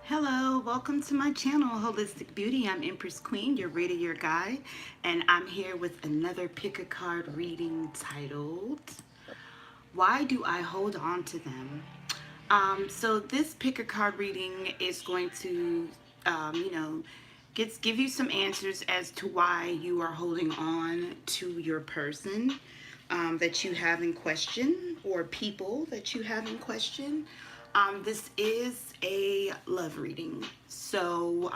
Hello, welcome to my channel, Holistic Beauty. I'm Empress Queen, your reader, your guide, and I'm here with another pick a card reading titled, Why Do I Hold On to Them? So this pick a card reading is going to, give you some answers as to why you are holding on to your person that you have in question, or people that you have in question. This is a love reading, so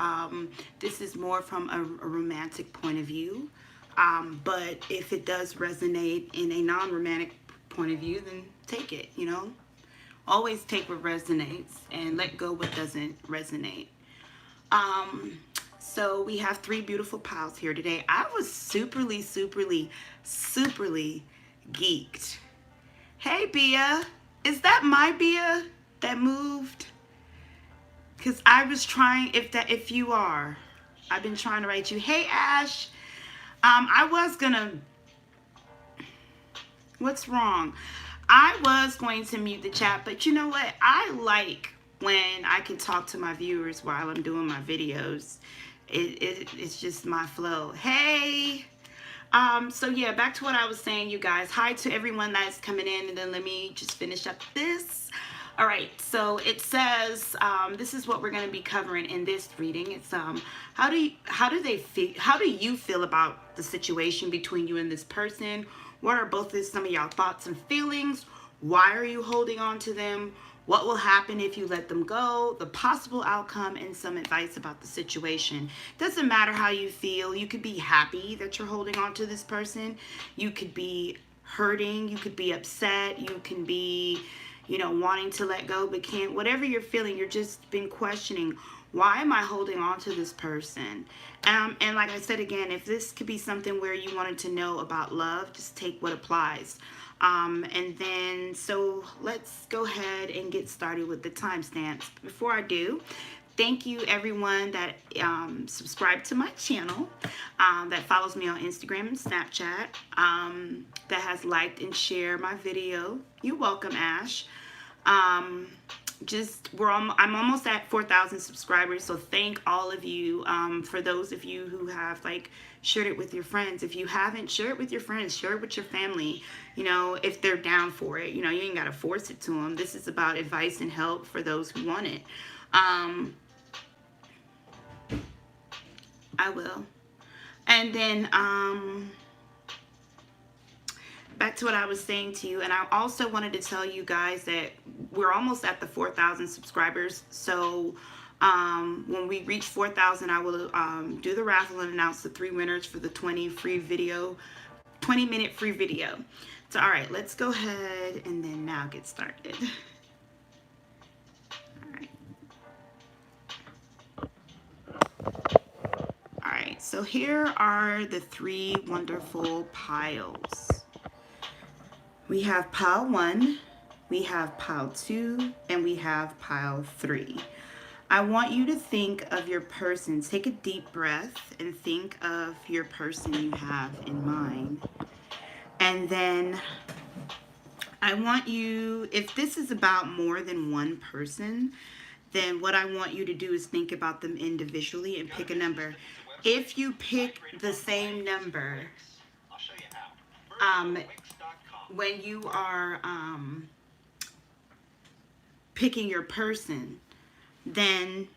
this is more from a romantic point of view. But if it does resonate in a non-romantic point of view, then take it, Always take what resonates and let go what doesn't resonate. So we have three beautiful piles here today. I was superly geeked. Hey, Bia. Is that my Bia that moved? Because I was trying, if you are, I've been trying to write you. Hey, Ash. I was gonna, what's wrong? I was going to mute the chat, but you know what? I like when I can talk to my viewers while I'm doing my videos. It's just my flow. Hey! So yeah, back to what I was saying, you guys. Hi to everyone that's coming in, and then let me just finish up this. All right, so it says, this is what we're going to be covering in this reading. It's how do you feel about the situation between you and this person? What are both of some of y'all thoughts and feelings? Why are you holding on to them? What will happen if you let them go? The possible outcome and some advice about the situation. Doesn't matter how you feel. You could be happy that you're holding on to this person. You could be hurting. You could be upset. You can be, wanting to let go but can't. Whatever you're feeling, you're just been questioning, why am I holding on to this person? And like I said again, if this could be something where you wanted to know about love, just take what applies. And then, so let's go ahead and get started with the timestamps. Before I do, thank you everyone that subscribed to my channel, that follows me on Instagram and Snapchat, that has liked and shared my video. You're welcome, Ash. I'm almost at 4,000 subscribers, so thank all of you. For those of you who have shared it with your friends, if you haven't, share it with your friends, share it with your family, if they're down for it. You ain't got to force it to them. This is about advice and help for those who want it. I will. And then back to what I was saying to you, and I also wanted to tell you guys that we're almost at the 4,000 subscribers. So when we reach 4,000, I will do the raffle and announce the 3 winners for the 20-minute free video. So all right, let's go ahead and then now get started. All right, so here are the 3 wonderful piles. We have pile 1, we have pile 2, and we have pile 3. I want you to think of your person. Take a deep breath and think of your person you have in mind. And then I want you, if this is about more than one person, then what I want you to do is think about them individually and pick a number. If you pick the same number, when you are picking your person, then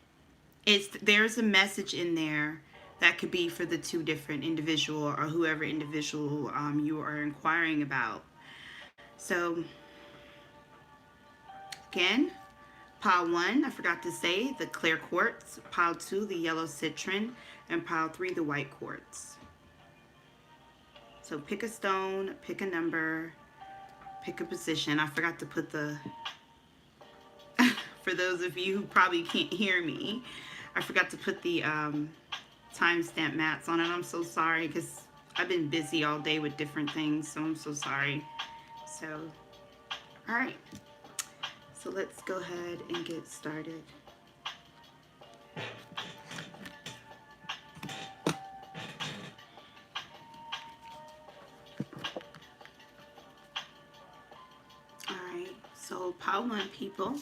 there's a message in there that could be for the 2 different individual or whoever individual you are inquiring about. So again, pile 1, I forgot to say, the clear quartz. Pile 2, the yellow citron. And pile 3, the white quartz. So pick a stone, pick a number, pick a position. I forgot to put the, for those of you who probably can't hear me, I forgot to put the timestamp mats on it. I'm so sorry because I've been busy all day with different things, so I'm so sorry. So, all right. So let's go ahead and get started. So pile 1, people.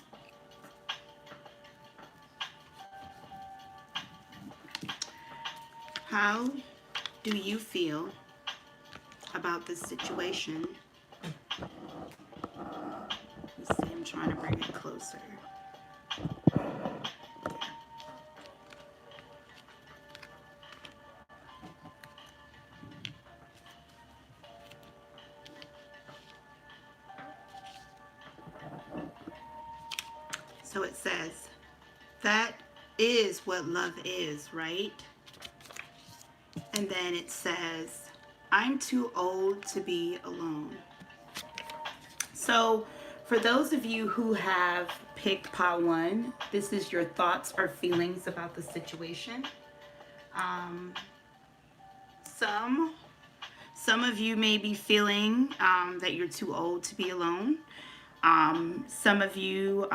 How do you feel about this situation? Let's see, I'm trying to bring it closer. So it says, that is what love is, right? And then it says, I'm too old to be alone. So for those of you who have picked pile 1, this is your thoughts or feelings about the situation. Some of you may be feeling that you're too old to be alone. Some of you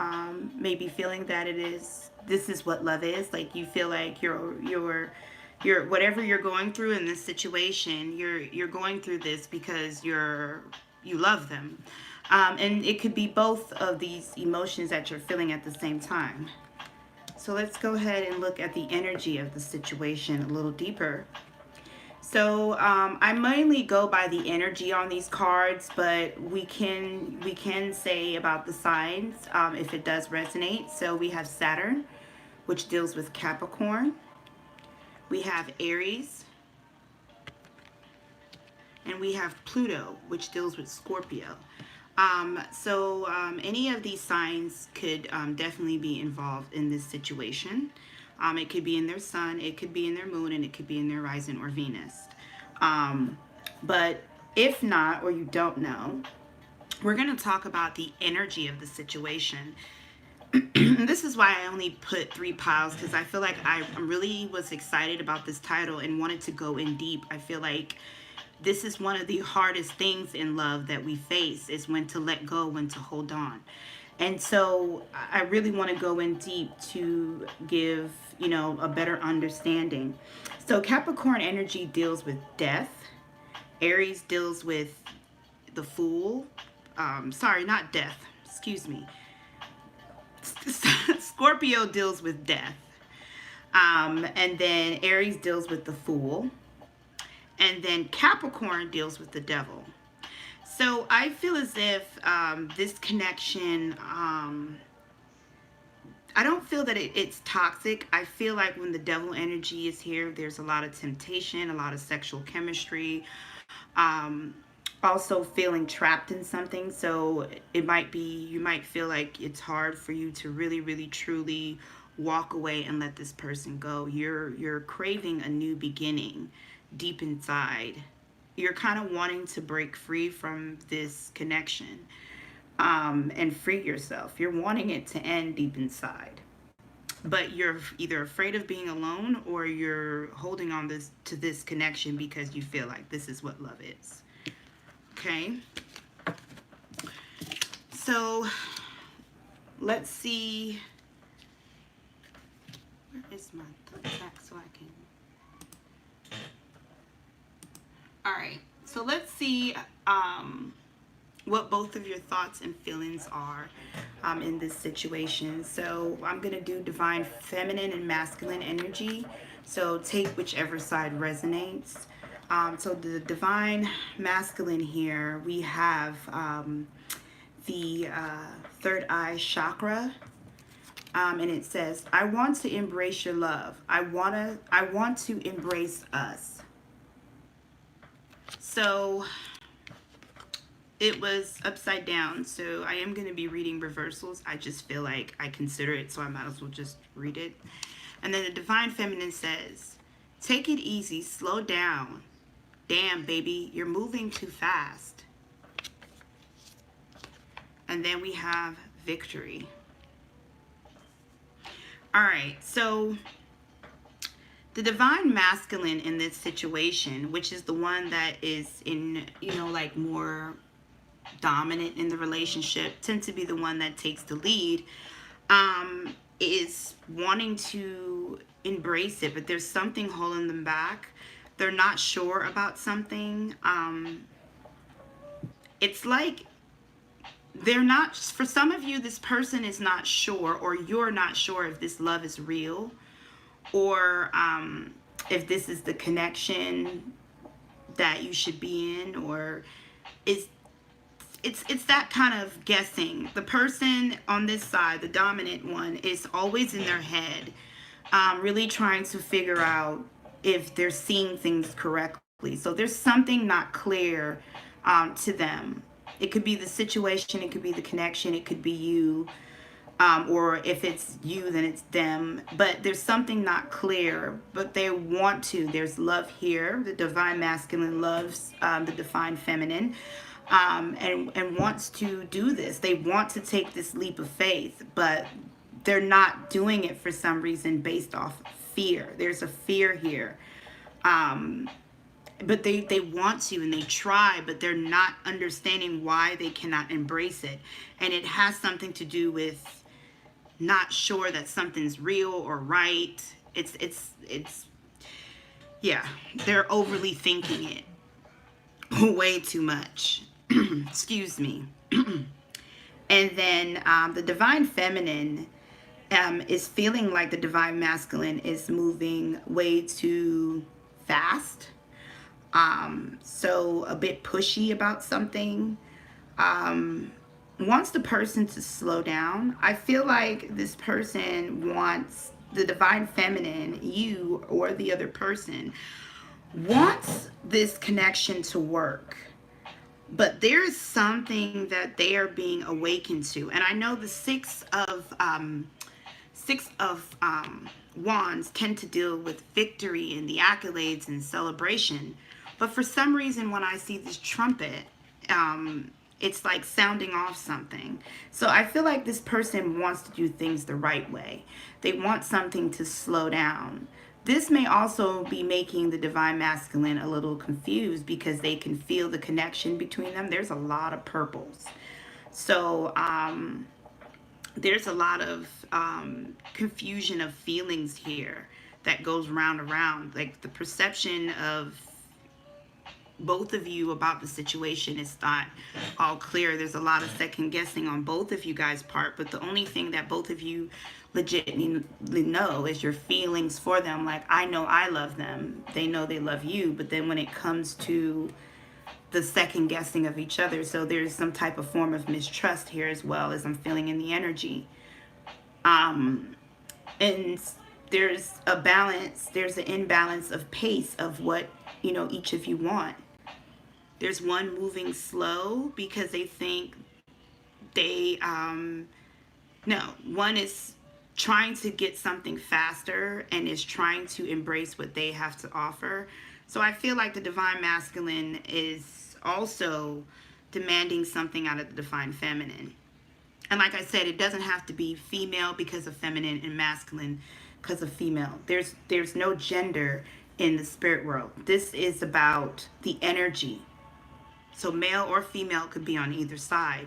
may be feeling that this is what love is. Like you feel like you're whatever you're going through in this situation, you're going through this because you love them. And it could be both of these emotions that you're feeling at the same time. So let's go ahead and look at the energy of the situation a little deeper. So I mainly go by the energy on these cards, but we can say about the signs if it does resonate. So we have Saturn, which deals with Capricorn. We have Aries. And we have Pluto, which deals with Scorpio. So any of these signs could definitely be involved in this situation. It could be in their sun, it could be in their moon, and it could be in their rising or Venus. But if not, or you don't know, we're going to talk about the energy of the situation. This is why I only put 3 piles, because I feel like I really was excited about this title and wanted to go in deep. I feel like this is one of the hardest things in love that we face, is when to let go, when to hold on. And so I really want to go in deep to give, a better understanding. So Capricorn energy deals with death. Aries deals with the Fool. Sorry, not death. Excuse me. Scorpio deals with death. And then Aries deals with the Fool. And then Capricorn deals with the Devil. So I feel as if this connection, I don't feel that it's toxic. I feel like when the devil energy is here, there's a lot of temptation, a lot of sexual chemistry, also feeling trapped in something. So it might be, you might feel like it's hard for you to really, really, truly walk away and let this person go. You're craving a new beginning deep inside. You're kind of wanting to break free from this connection and free yourself. You're wanting it to end deep inside. But you're either afraid of being alone, or you're holding on to this connection because you feel like this is what love is. Okay? So let's see. Where is my track so I can... All right, so let's see what both of your thoughts and feelings are in this situation. So I'm going to do divine feminine and masculine energy. So take whichever side resonates. So the divine masculine here, we have the third eye chakra. And it says, I want to embrace your love. I want to embrace us. So it was upside down, so I am going to be reading reversals. I just feel like I consider it, so I might as well just read it. And then the divine feminine says, take it easy, slow down. Damn, baby, you're moving too fast. And then we have victory. All right, so the divine masculine in this situation, which is the one that is in, like more dominant in the relationship, tends to be the one that takes the lead, is wanting to embrace it, but there's something holding them back. They're not sure about something. It's like they're not, for some of you, this person is not sure, or you're not sure if this love is real, or if this is the connection that you should be in, or is it's that kind of guessing. The person on this side, the dominant one, is always in their head, really trying to figure out if they're seeing things correctly. So there's something not clear to them. It could be the situation, it could be the connection, it could be you, or if it's you, then it's them. But there's something not clear, but they want to. There's love here. The divine masculine loves the divine feminine, and wants to do this. They want to take this leap of faith, but they're not doing it for some reason based off fear. There's a fear here. But they want to, and they try, but they're not understanding why they cannot embrace it. And it has something to do with not sure that something's real or right. It's yeah, they're overly thinking it way too much. Excuse me. And then the divine feminine is feeling like the divine masculine is moving way too fast. So a bit pushy about something. Wants the person to slow down. I feel like this person wants the divine feminine, you or the other person, wants this connection to work. But there is something that they are being awakened to. And I know the six of wands tend to deal with victory and the accolades and celebration. But for some reason, when I see this trumpet, it's like sounding off something. So I feel like this person wants to do things the right way. They want something to slow down. This may also be making the divine masculine a little confused because they can feel the connection between them. There's a lot of purples. So there's a lot of confusion of feelings here that goes round and round. Like the perception of both of you about the situation is not all clear. There's a lot of second guessing on both of you guys' part, but the only thing that both of you legitimately know is your feelings for them. Like, I know I love them, they know they love you, but then when it comes to the second guessing of each other, so there's some type of form of mistrust here as well, as I'm feeling in the energy. And there's a balance, there's an imbalance of pace of what, you know, each of you want. There's one moving slow because they think they, no, one is trying to get something faster and is trying to embrace what they have to offer. So I feel like the divine masculine is also demanding something out of the divine feminine. And like I said, it doesn't have to be female because of feminine and masculine because of female. There's no gender in the spirit world. This is about the energy. So male or female could be on either side.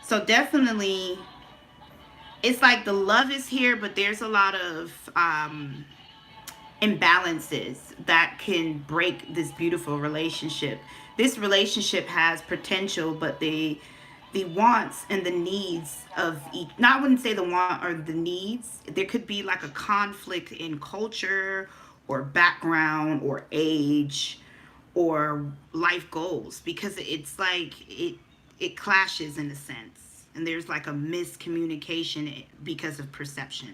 So definitely, it's like the love is here, but there's a lot of imbalances that can break this beautiful relationship. This relationship has potential, but the wants and the needs of each, not I wouldn't say the want or the needs, there could be like a conflict in culture or background or age or life goals, because it's like it clashes in a sense, and there's like a miscommunication because of perception.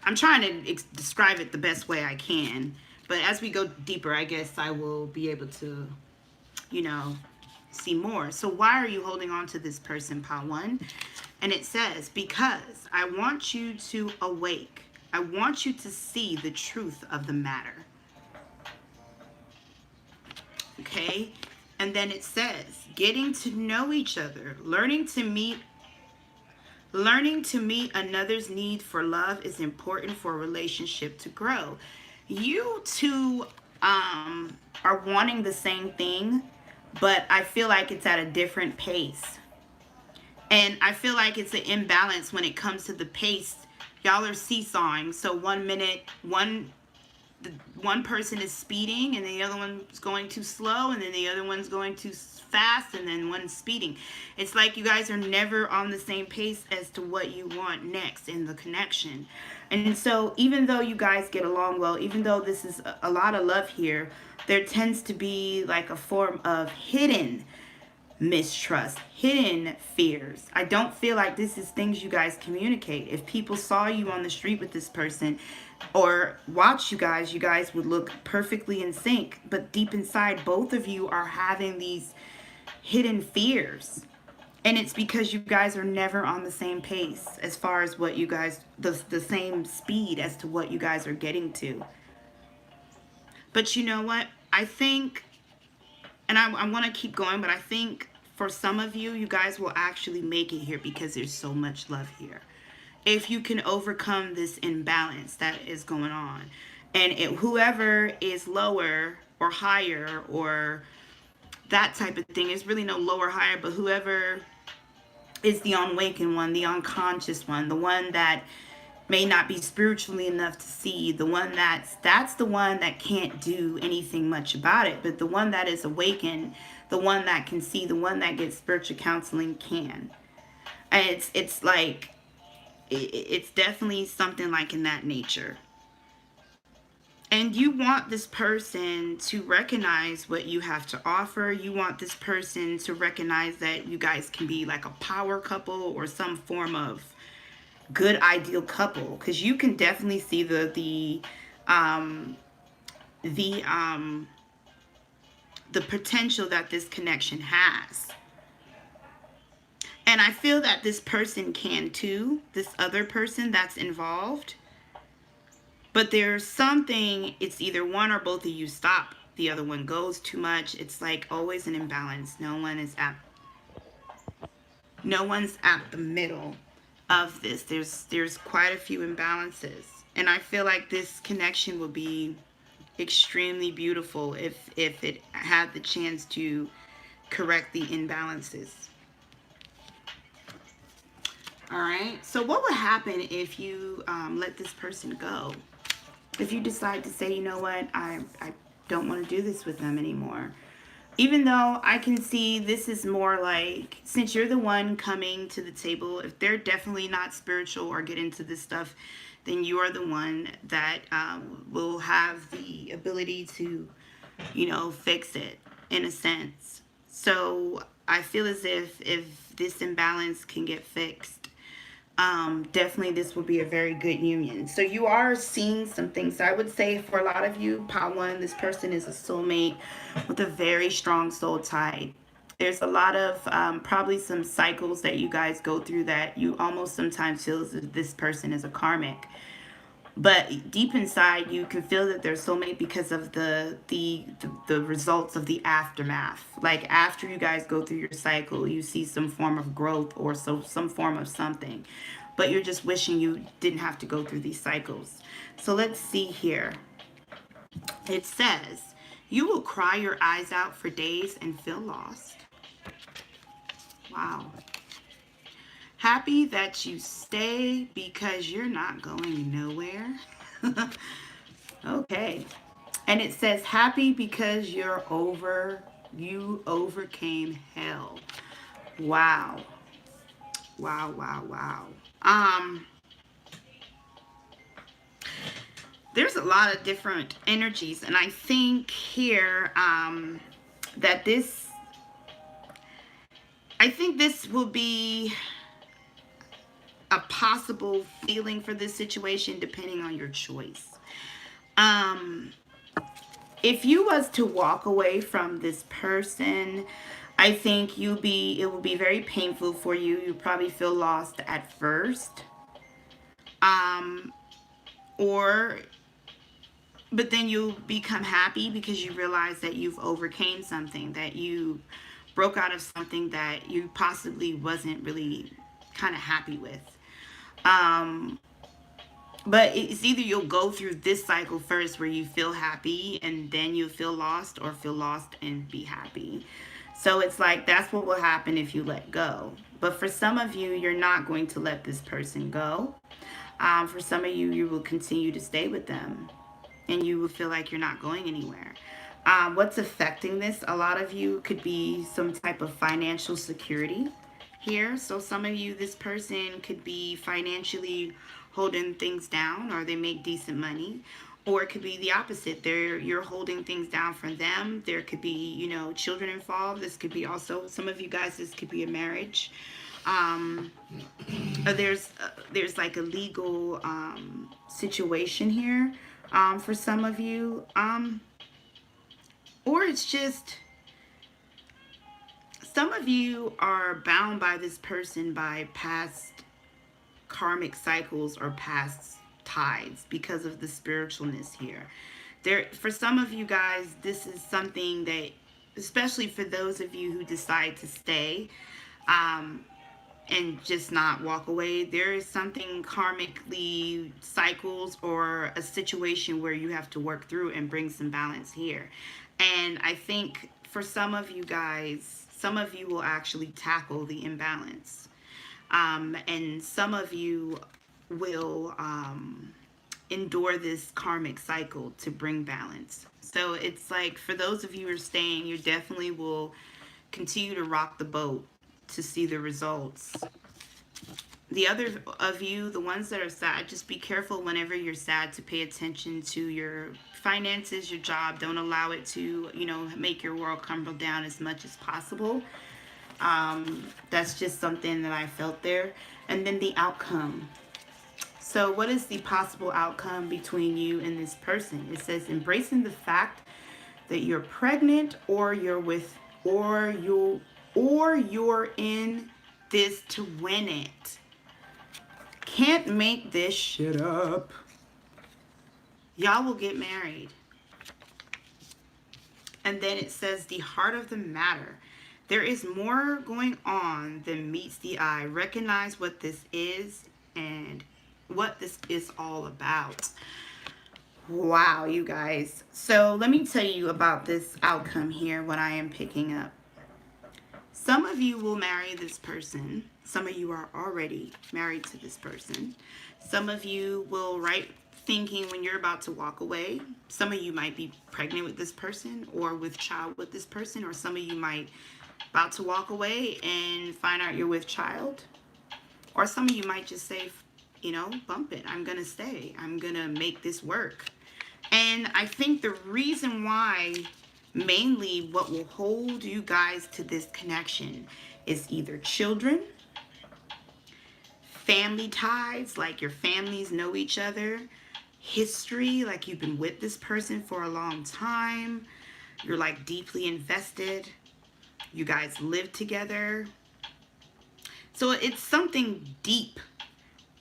I'm trying to describe it the best way I can, but as we go deeper, I guess I will be able to, you know, see more. So why are you holding on to this person, Pile 1? And it says, because I want you to awake. I want you to see the truth of the matter. Okay? And then it says, getting to know each other, learning to meet another's need for love is important for a relationship to grow. You two are wanting the same thing, but I feel like it's at a different pace. And I feel like it's an imbalance when it comes to the pace. Y'all are seesawing. So 1 minute, one the one person is speeding and the other one's going too slow, and then the other one's going too fast, and then one's speeding. It's like you guys are never on the same pace as to what you want next in the connection. And so even though you guys get along well, even though this is a lot of love here, there tends to be like a form of hidden mistrust, hidden fears. I don't feel like this is things you guys communicate. If people saw you on the street with this person or watch you guys would look perfectly in sync. But deep inside, both of you are having these hidden fears. And it's because you guys are never on the same pace as far as what you guys, the same speed as to what you guys are getting to. But you know what? I think, and I want to keep going, but I think for some of you, you guys will actually make it here because there's so much love here. If you can overcome this imbalance that is going on. And whoever is lower or higher or that type of thing, is really no lower, higher, but whoever is the unawakened one, the unconscious one, the one that may not be spiritually enough to see, the one that's the one that can't do anything much about it. But the one that is awakened, the one that can see, the one that gets spiritual counseling can. And it's like, it's definitely something like in that nature. And you want this person to recognize what you have to offer. You want this person to recognize that you guys can be like a power couple or some form of good ideal couple, because you can definitely see the potential that this connection has. And I feel that this person can too, this other person that's involved. But there's something, it's either one or both of you stop, the other one goes too much. It's like always an imbalance. No one's at the middle of this. There's quite a few imbalances. And I feel like this connection will be extremely beautiful if it had the chance to correct the imbalances. All right, so what would happen if you let this person go? If you decide to say, you know what, I don't want to do this with them anymore. Even though I can see this is more like, since you're the one coming to the table, if they're definitely not spiritual or get into this stuff, then you are the one that will have the ability to, you know, fix it in a sense. So I feel as if this imbalance can get fixed, definitely this will be a very good union. So you are seeing some things. I would say for a lot of you, part one, this person is a soulmate with a very strong soul tie. There's a lot of probably some cycles that you guys go through that you almost sometimes feel as if this person is a karmic. But deep inside, you can feel that they're soulmate because of the results of the aftermath. Like after you guys go through your cycle, you see some form of growth or some form of something. But you're just wishing you didn't have to go through these cycles. So let's see here. It says, you will cry your eyes out for days and feel lost. Wow. Happy that you stay because you're not going nowhere. Okay. And it says happy because you overcame hell. Wow. Wow, wow, wow. There's a lot of different energies, and I think here that this will be a possible feeling for this situation depending on your choice. If you was to walk away from this person, I think it will be very painful for you. You probably feel lost at first. But then you'll become happy because you realize that you've overcame something, that you broke out of something that you possibly wasn't really kind of happy with. But it's either you'll go through this cycle first where you feel happy and then you feel lost, or feel lost and be happy. So it's like that's what will happen if you let go. But for some of you, you're not going to let this person go. For some of you, you will continue to stay with them. and you will feel like you're not going anywhere. What's affecting this? A lot of you could be some type of financial security here. So some of you, this person could be financially holding things down, or they make decent money. Or it could be the opposite. You're holding things down for them. There could be, children involved. This could be also, some of you guys, this could be a marriage. There's like a legal situation here for some of you. Or it's just, some of you are bound by this person by past karmic cycles or past tides because of the spiritualness here. For some of you guys, this is something that, especially for those of you who decide to stay and just not walk away, there is something karmically cycles or a situation where you have to work through and bring some balance here. And I think for some of you guys, some of you will actually tackle the imbalance. And some of you will endure this karmic cycle to bring balance. So it's like, for those of you who are staying, you definitely will continue to rock the boat to see the results. The other of you, the ones that are sad, just be careful whenever you're sad to pay attention to your finances, your job. Don't allow it to, make your world crumble down as much as possible. That's just something that I felt there. And then the outcome. So what is the possible outcome between you and this person? It says, embracing the fact that you're pregnant, or you're in this to win it. Can't make this shit up. Y'all will get married. And then it says, the heart of the matter. There is more going on than meets the eye. Recognize what this is and what this is all about. Wow, you guys. So let me tell you about this outcome here, what I am picking up. Some of you will marry this person. Some of you are already married to this person. Some of you will thinking when you're about to walk away. Some of you might be pregnant with this person or with child with this person, or some of you might about to walk away and find out you're with child. Or some of you might just say, bump it. I'm going to stay. I'm going to make this work. And I think the reason why, mainly what will hold you guys to this connection, is either children, family ties, like your families know each other, history, like you've been with this person for a long time, you're like deeply invested, you guys live together. So it's something deep,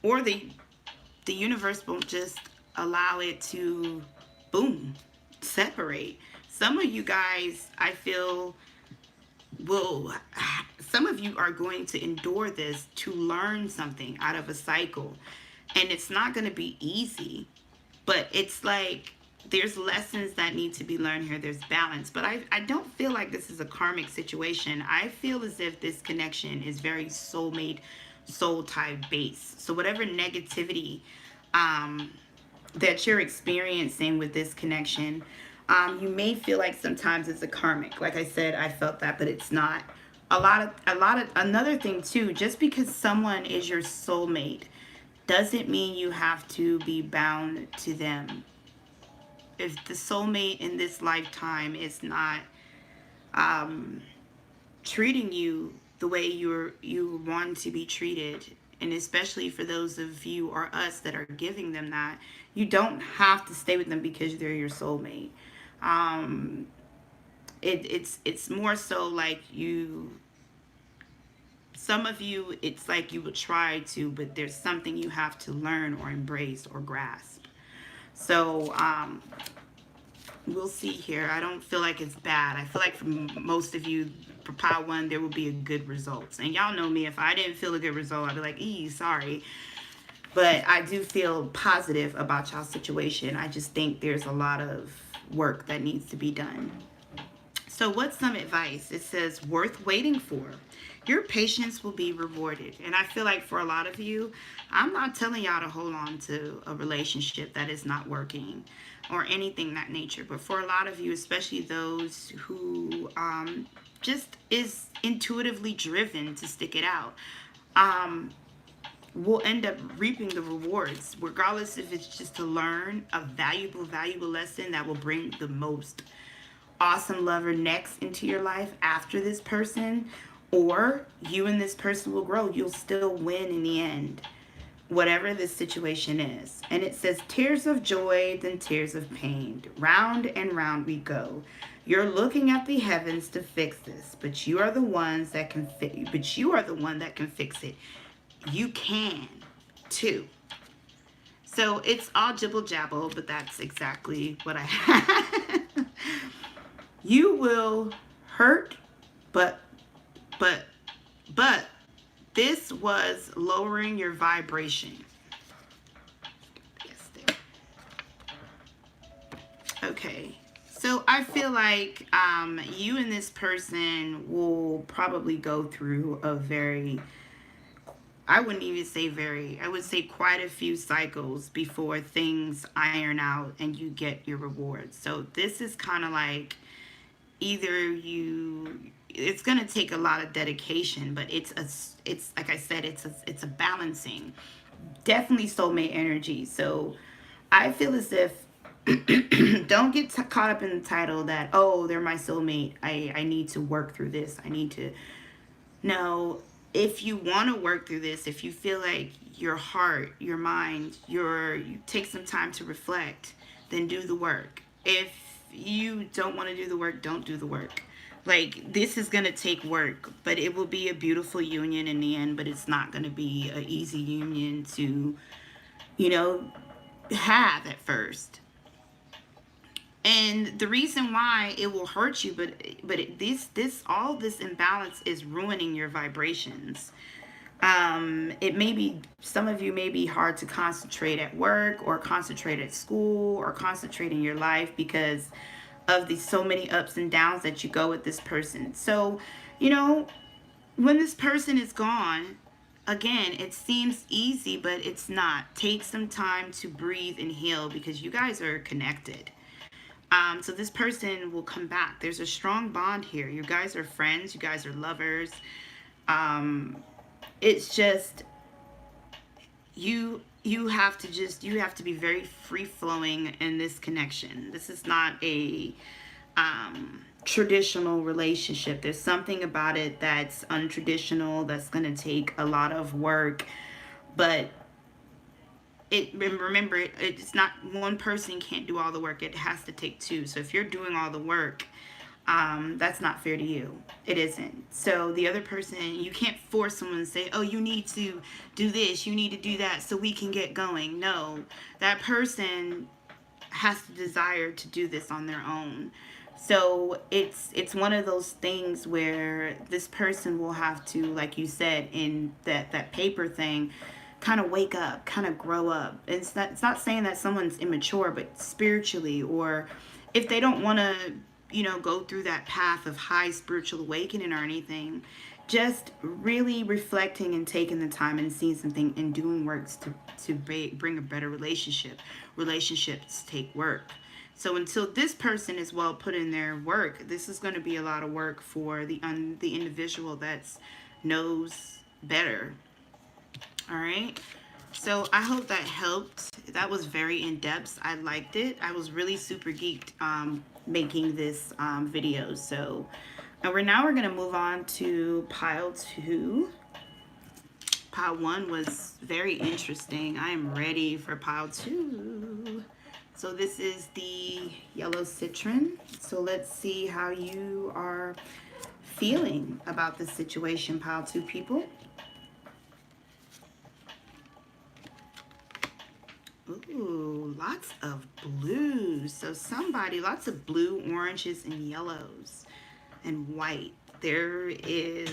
or the universe won't just allow it to, boom, separate. Some of you guys, I feel, some of you are going to endure this to learn something out of a cycle. And it's not going to be easy, but it's like there's lessons that need to be learned here. There's balance. But I don't feel like this is a karmic situation. I feel as if this connection is very soulmate, soul type based. So whatever negativity that you're experiencing with this connection, you may feel like sometimes it's a karmic. Like I said, I felt that, but it's not. Another thing too, just because someone is your soulmate doesn't mean you have to be bound to them. If the soulmate in this lifetime is not treating you the way you want to be treated, and especially for those of you or us that are giving them that, you don't have to stay with them because they're your soulmate. It's more so like some of you, it's like you would try to, but there's something you have to learn or embrace or grasp. So we'll see here. I don't feel like it's bad. I feel like for most of you, for pile one, there will be a good results. And y'all know me, if I didn't feel a good result, I'd be like, sorry. But I do feel positive about y'all's situation. I just think there's a lot of work that needs to be done. So what's some advice? It says worth waiting for. Your patience will be rewarded. And I feel like for a lot of you, I'm not telling y'all to hold on to a relationship that is not working or anything that nature. But for a lot of you, especially those who just is intuitively driven to stick it out, will end up reaping the rewards, regardless if it's just to learn a valuable lesson that will bring the most awesome lover next into your life after this person, or you and this person will grow. You'll still win in the end, whatever this situation is. And it says tears of joy, then tears of pain. Round and round we go. You're looking at the heavens to fix this, but you are the ones that can but you are the one that can fix it. You can too. So it's all jibble jabble, but that's exactly what I had. You will hurt, but this was lowering your vibration. Yes, there. Okay. So I feel like you and this person will probably go through a very, I wouldn't even say very, I would say quite a few cycles before things iron out and you get your rewards. So this is kind of like either it's going to take a lot of dedication, but it's like I said, it's a balancing. Definitely soulmate energy. So I feel as if don't get caught up in the title that, oh, they're my soulmate. I need to work through this. I need to. No, if you want to work through this, if you feel like your heart, your mind, you take some time to reflect, then do the work. If you don't want to do the work, don't do the work. Like, this is going to take work, but it will be a beautiful union in the end, but it's not going to be an easy union to, have at first. And the reason why it will hurt you, all this imbalance is ruining your vibrations. It may be, some of you may be hard to concentrate at work or concentrate at school or concentrate in your life because of the so many ups and downs that you go with this person. So, when this person is gone, again, it seems easy, but it's not. Take some time to breathe and heal because you guys are connected. So this person will come back. There's a strong bond here. You guys are friends. You guys are lovers. It's just you have to be very free flowing in this connection. This is not a traditional relationship. There's something about it that's untraditional, that's going to take a lot of work, but remember, it's not one person can't do all the work. It has to take two. So if you're doing all the work, that's not fair to you. It isn't. So the other person, you can't force someone to say, oh, you need to do this, you need to do that so we can get going. No, that person has to desire to do this on their own. So it's one of those things where this person will have to, like you said in that paper thing, kind of wake up, kind of grow up. It's not saying that someone's immature, but spiritually, or if they don't want to, go through that path of high spiritual awakening or anything, just really reflecting and taking the time and seeing something and doing works to bring a better relationship. Relationships take work. So until this person is well put in their work, this is going to be a lot of work for the individual that knows better. All right. So I hope that helped. That was very in-depth. I liked it. I was really super geeked making this video. So we're going to move on to pile 2. Pile 1 was very interesting. I am ready for pile 2. So this is the yellow citron. So let's see how you are feeling about the situation, pile 2 people. Ooh, lots of blues. So lots of blue, oranges, and yellows, and white. I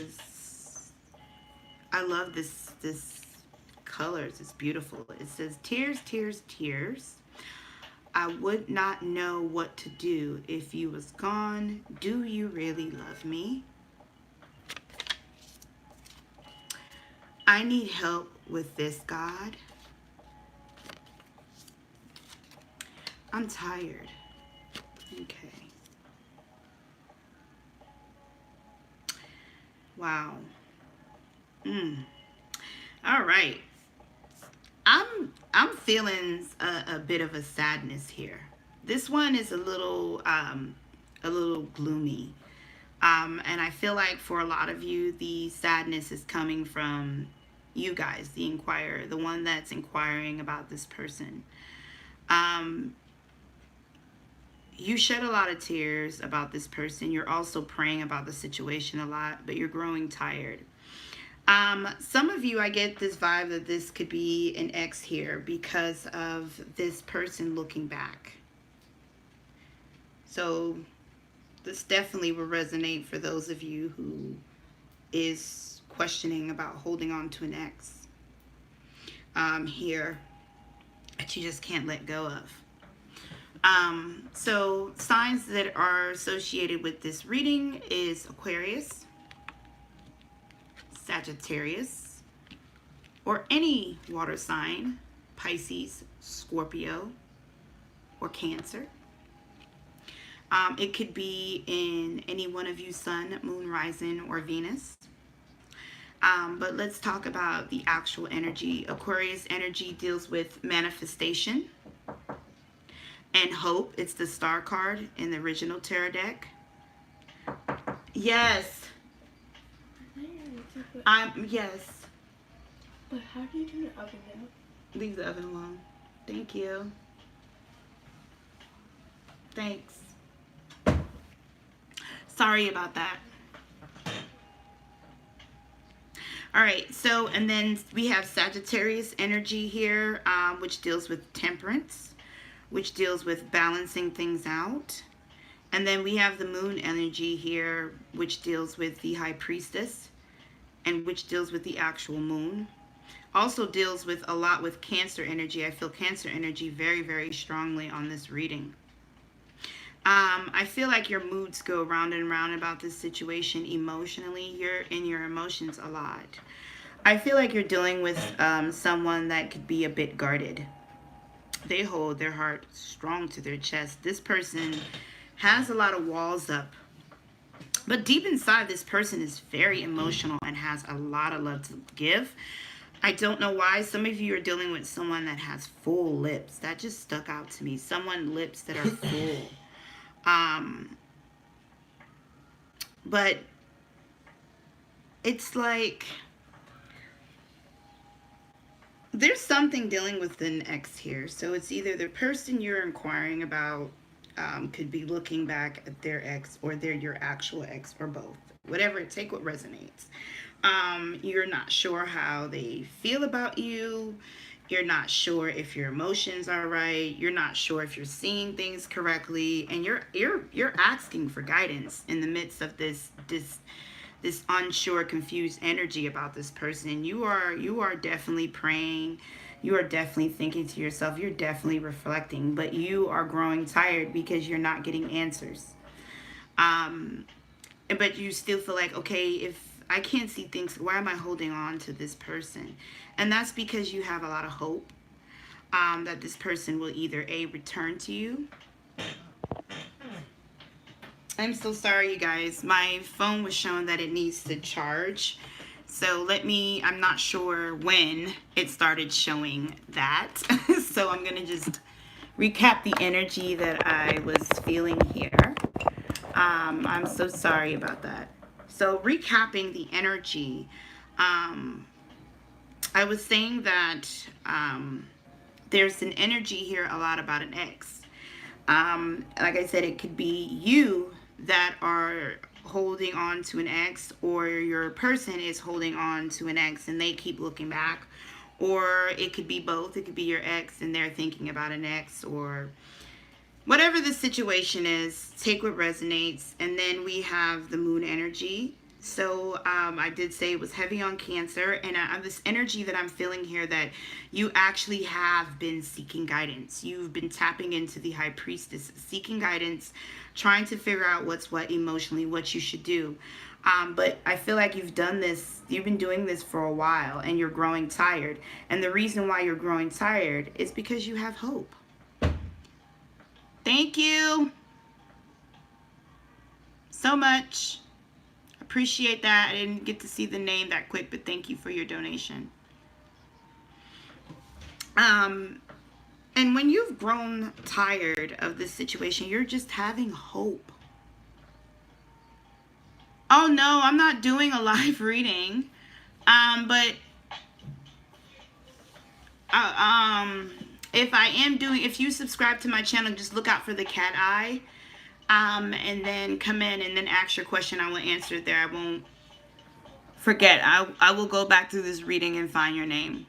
love this colors. It's beautiful. It says tears, tears, tears. I would not know what to do if you was gone. Do you really love me? I need help with this, God. I'm tired. Okay. Wow. All right. I'm feeling a bit of a sadness here. This one is a little gloomy. And I feel like for a lot of you, the sadness is coming from you guys, the inquirer, the one that's inquiring about this person. You shed a lot of tears about this person. You're also praying about the situation a lot, but you're growing tired. Some of you, I get this vibe that this could be an ex here because of this person looking back. So this definitely will resonate for those of you who is questioning about holding on to an ex here that you just can't let go of. So signs that are associated with this reading is Aquarius, Sagittarius, or any water sign, Pisces, Scorpio, or Cancer. It could be in any one of you, Sun, Moon, Rising, or Venus. But let's talk about the actual energy. Aquarius energy deals with manifestation and hope. It's the star card in the original tarot deck. Yes. Yes. But how do you turn the oven down? Leave the oven alone. Thank you. Thanks. Sorry about that. All right, so and then we have Sagittarius energy here, which deals with temperance, which deals with balancing things out. And then we have the moon energy here, which deals with the high priestess and which deals with the actual moon. Also deals with a lot with Cancer energy. I feel Cancer energy very, very strongly on this reading. I feel like your moods go round and round about this situation emotionally. You're in your emotions a lot. I feel like you're dealing with someone that could be a bit guarded. They hold their heart strong to their chest. This person has a lot of walls up. But deep inside, this person is very emotional and has a lot of love to give. I don't know why. Some of you are dealing with someone that has full lips. That just stuck out to me. Someone lips that are full. But it's like there's something dealing with an ex here. So it's either the person you're inquiring about could be looking back at their ex, or they're your actual ex, or both. Whatever, take what resonates. You're not sure how they feel about you. You're not sure if your emotions are right. You're not sure if you're seeing things correctly, and you're asking for guidance in the midst of this unsure, confused energy about this person. You are definitely praying. You are definitely thinking to yourself. You're definitely reflecting, but you are growing tired because you're not getting answers. But you still feel like, okay, if I can't see things, why am I holding on to this person? And that's because you have a lot of hope that this person will either A, return to you. I'm so sorry, you guys. My phone was showing that it needs to charge. So I'm not sure when it started showing that. So I'm going to just recap the energy that I was feeling here. I'm so sorry about that. So recapping the energy, I was saying that there's an energy here a lot about an ex. Like I said, it could be you that are holding on to an ex, or your person is holding on to an ex and they keep looking back, or it could be both. It could be your ex and they're thinking about an ex, or whatever the situation is. Take what resonates. And then we have the moon energy. So I did say it was heavy on Cancer, and this energy that I'm feeling here, that you actually have been seeking guidance. You've been tapping into the High Priestess, seeking guidance, trying to figure out what's what emotionally, what you should do. But I feel like you've been doing this for a while, and you're growing tired. And the reason why you're growing tired is because you have hope. Thank you so much. Appreciate that. I didn't get to see the name that quick, but thank you for your donation. And when you've grown tired of this situation, you're just having hope. Oh no, I'm not doing a live reading. But if you subscribe to my channel, just look out for the cat eye. And then come in and then ask your question. I will answer it there. I won't forget. I will go back through this reading and find your name.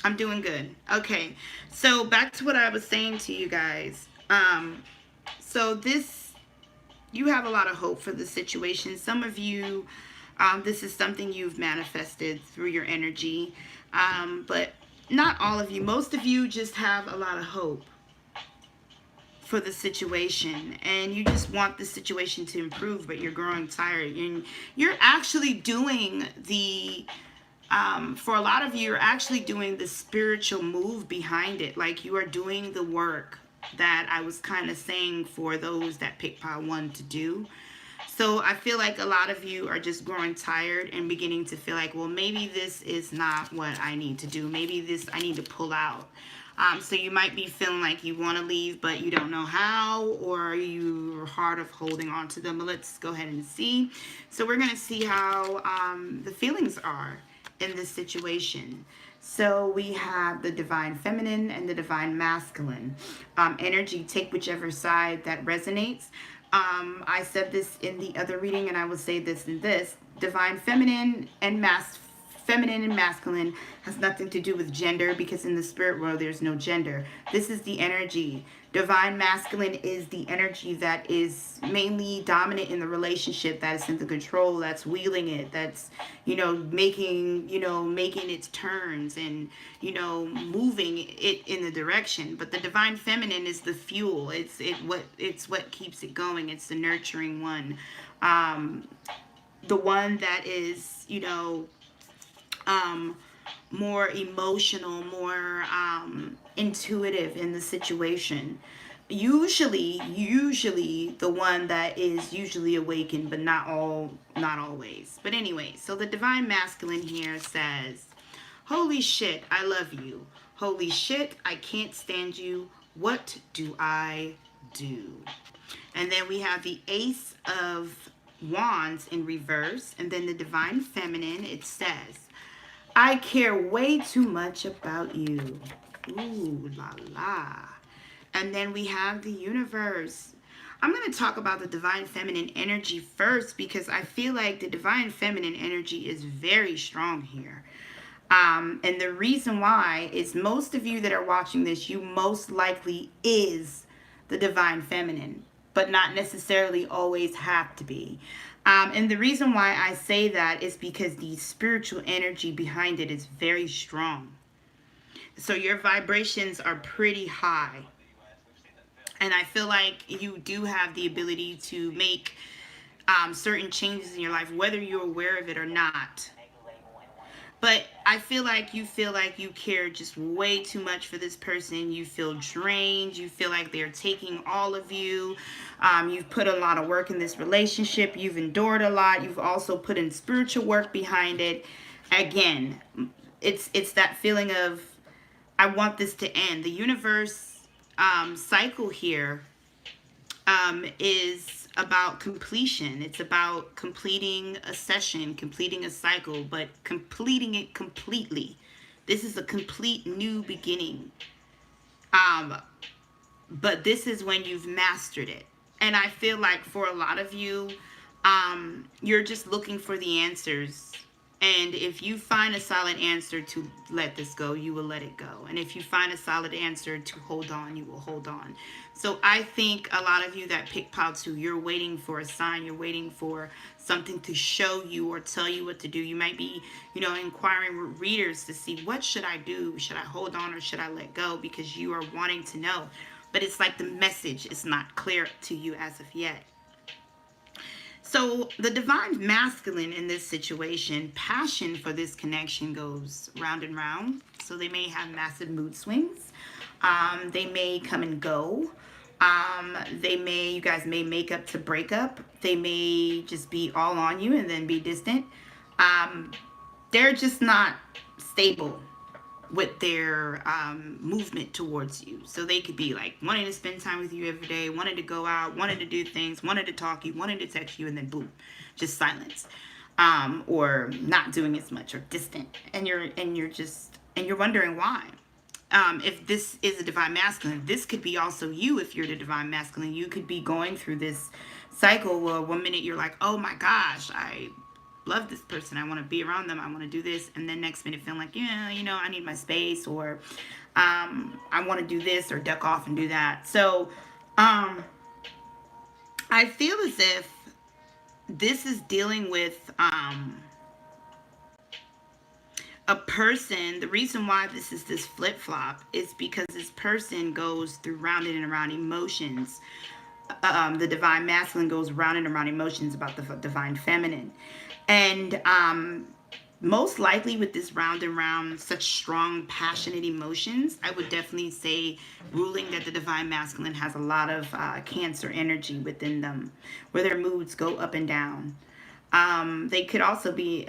I'm doing good. Okay, so back to what I was saying to you guys. So you have a lot of hope for the situation. Some of you, this is something you've manifested through your energy, but not all of you. Most of you just have a lot of hope for the situation, and you just want the situation to improve, but you're growing tired, and you're actually doing for a lot of you, you're actually doing the spiritual move behind it. Like, you are doing the work that I was kind of saying for those that pick pile 1 to do. So I feel like a lot of you are just growing tired and beginning to feel like, well, maybe this is not what I need to do. Maybe I need to pull out. So you might be feeling like you want to leave, but you don't know how, or you're hard of holding on to them. But let's go ahead and see. So we're going to see how the feelings are in this situation. So we have the Divine Feminine and the Divine Masculine energy. Take whichever side that resonates. I said this in the other reading, and I will say this in this. Divine Feminine and Masculine has nothing to do with gender, because in the spirit world there's no gender. This is the energy. Divine Masculine is the energy that is mainly dominant in the relationship, that is in the control, that's wheeling it, that's making its turns, and moving it in the direction. But the Divine Feminine is the fuel. It's what keeps it going. It's the nurturing one, the one that is more emotional, more intuitive in the situation. Usually the one that is usually awakened, but not always. But anyway, so the Divine Masculine here says, holy shit, I love you. Holy shit, I can't stand you. What do I do? And then we have the Ace of Wands in reverse, and then the Divine Feminine, it says, I care way too much about you. Ooh la la. And then we have the Universe. I'm going to talk about the Divine Feminine energy first, because I feel like the Divine Feminine energy is very strong here. And the reason why is, most of you that are watching this, you most likely is the Divine Feminine, but not necessarily always have to be. And the reason why I say that is because the spiritual energy behind it is very strong. So your vibrations are pretty high. And I feel like you do have the ability to make certain changes in your life, whether you're aware of it or not. But I feel like you care just way too much for this person. You feel drained. You feel like they're taking all of you. You've put a lot of work in this relationship. You've endured a lot. You've also put in spiritual work behind it. Again, it's that feeling of, I want this to end. The Universe cycle here is about completion. It's about completing a session, completing a cycle, but completing it completely. This is a complete new beginning. But this is when you've mastered it. And I feel like for a lot of you, you're just looking for the answers And if you find a solid answer to let this go, you will let it go. And if you find a solid answer to hold on, you will hold on. So I think a lot of you that pick pile 2, you're waiting for a sign. You're waiting for something to show you or tell you what to do. You might be, inquiring with readers to see, what should I do? Should I hold on or should I let go? Because you are wanting to know. But it's like the message is not clear to you as of yet. So the divine masculine in this situation, passion for this connection goes round and round. So they may have massive mood swings. They may come and go. You guys may make up to break up. They may just be all on you and then be distant. They're just not stable with their movement towards you. So they could be like wanting to spend time with you every day, wanting to go out, wanting to do things, wanting to talk you, wanting to text you, and then boom, just silence. Or not doing as much or distant. And you're wondering why. If this is a divine masculine, this could be also you. If you're the divine masculine, you could be going through this cycle where one minute you're like, oh my gosh, I love this person, I want to be around them, I want to do this, and then next minute feeling like, I need my space, or I want to do this or duck off and do that. So I feel as if this is dealing with a person. The reason why this is this flip-flop is because this person goes through round and around emotions. The divine masculine goes round and around emotions about the divine feminine. And most likely with this round and round, such strong, passionate emotions, I would definitely say ruling that the divine masculine has a lot of Cancer energy within them, where their moods go up and down. They could also be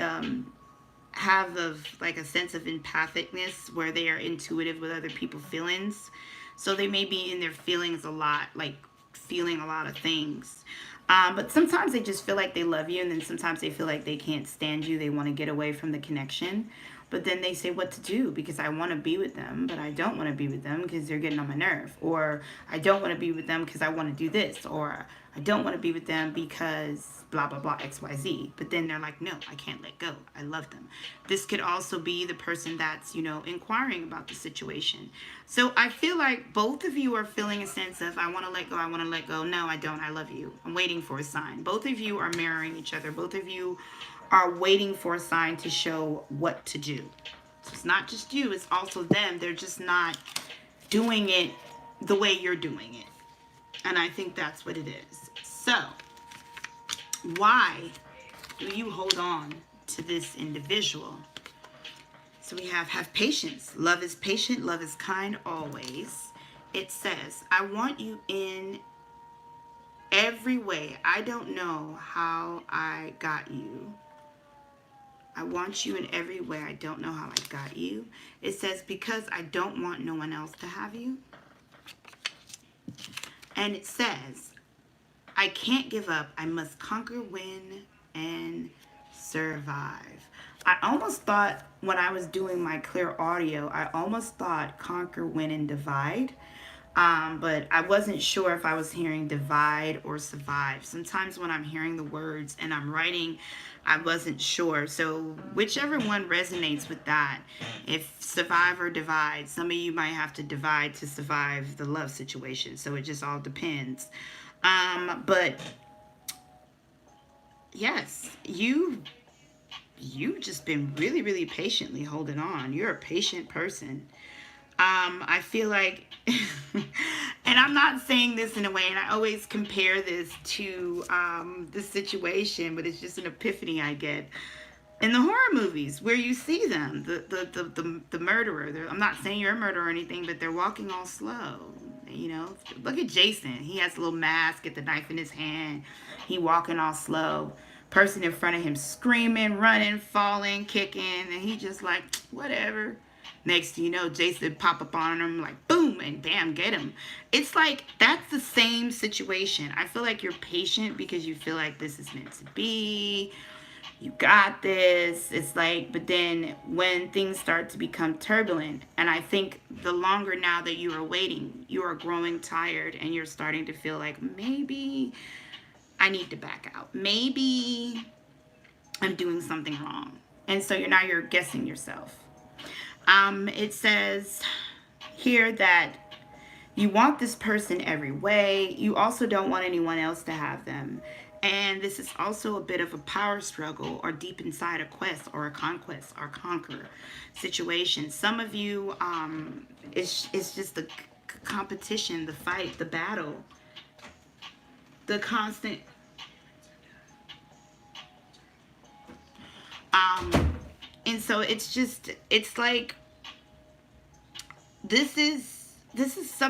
have like a sense of empathicness, where they are intuitive with other people's feelings. So they may be in their feelings a lot, like feeling a lot of things. But sometimes they just feel like they love you, and then sometimes they feel like they can't stand you. They want to get away from the connection. But then they say what to do, because I want to be with them, but I don't want to be with them because they're getting on my nerve. Or I don't want to be with them because I want to do this. Or I don't want to be with them because blah, blah, blah, XYZ. But then they're like, no, I can't let go. I love them. This could also be the person that's, inquiring about the situation. So I feel like both of you are feeling a sense of, I want to let go, I want to let go. No, I don't. I love you. I'm waiting for a sign. Both of you are mirroring each other. Both of you are waiting for a sign to show what to do. So it's not just you, it's also them. They're just not doing it the way you're doing it. And I think that's what it is. So, why do you hold on to this individual? So we have patience. Love is patient, love is kind always. It says, I want you in every way. I don't know how I got you. I want you in every way. I don't know how I got you. It says, because I don't want no one else to have you. And it says, I can't give up. I must conquer, win, and survive. I almost thought when I was doing my clear audio, I almost thought conquer, win, and divide. But I wasn't sure if I was hearing divide or survive. Sometimes when I'm hearing the words and I'm writing, I wasn't sure. So whichever one resonates with that, if survive or divide, some of you might have to divide to survive the love situation. So it just all depends. But yes, you've just been really, really patiently holding on. You're a patient person. I feel like, and I'm not saying this in a way, and I always compare this to this situation, but it's just an epiphany I get in the horror movies where you see them, the murderer. I'm not saying you're a murderer or anything, but they're walking all slow. Look at Jason. He has a little mask, get the knife in his hand. He walking all slow. Person in front of him screaming, running, falling, kicking, and he just like, whatever. Next thing you know, Jason pop up on him like boom and bam, get him. It's like that's the same situation. I feel like you're patient because you feel like this is meant to be. You got this. It's like, but then when things start to become turbulent, and I think the longer now that you are waiting, you are growing tired and you're starting to feel like maybe I need to back out. Maybe I'm doing something wrong. And so now you're guessing yourself. It says here that you want this person every way. You also don't want anyone else to have them. And this is also a bit of a power struggle, or deep inside a quest or a conquest or conquer situation. Some of you, it's just the competition, the fight, the battle, the constant. And so it's like, this is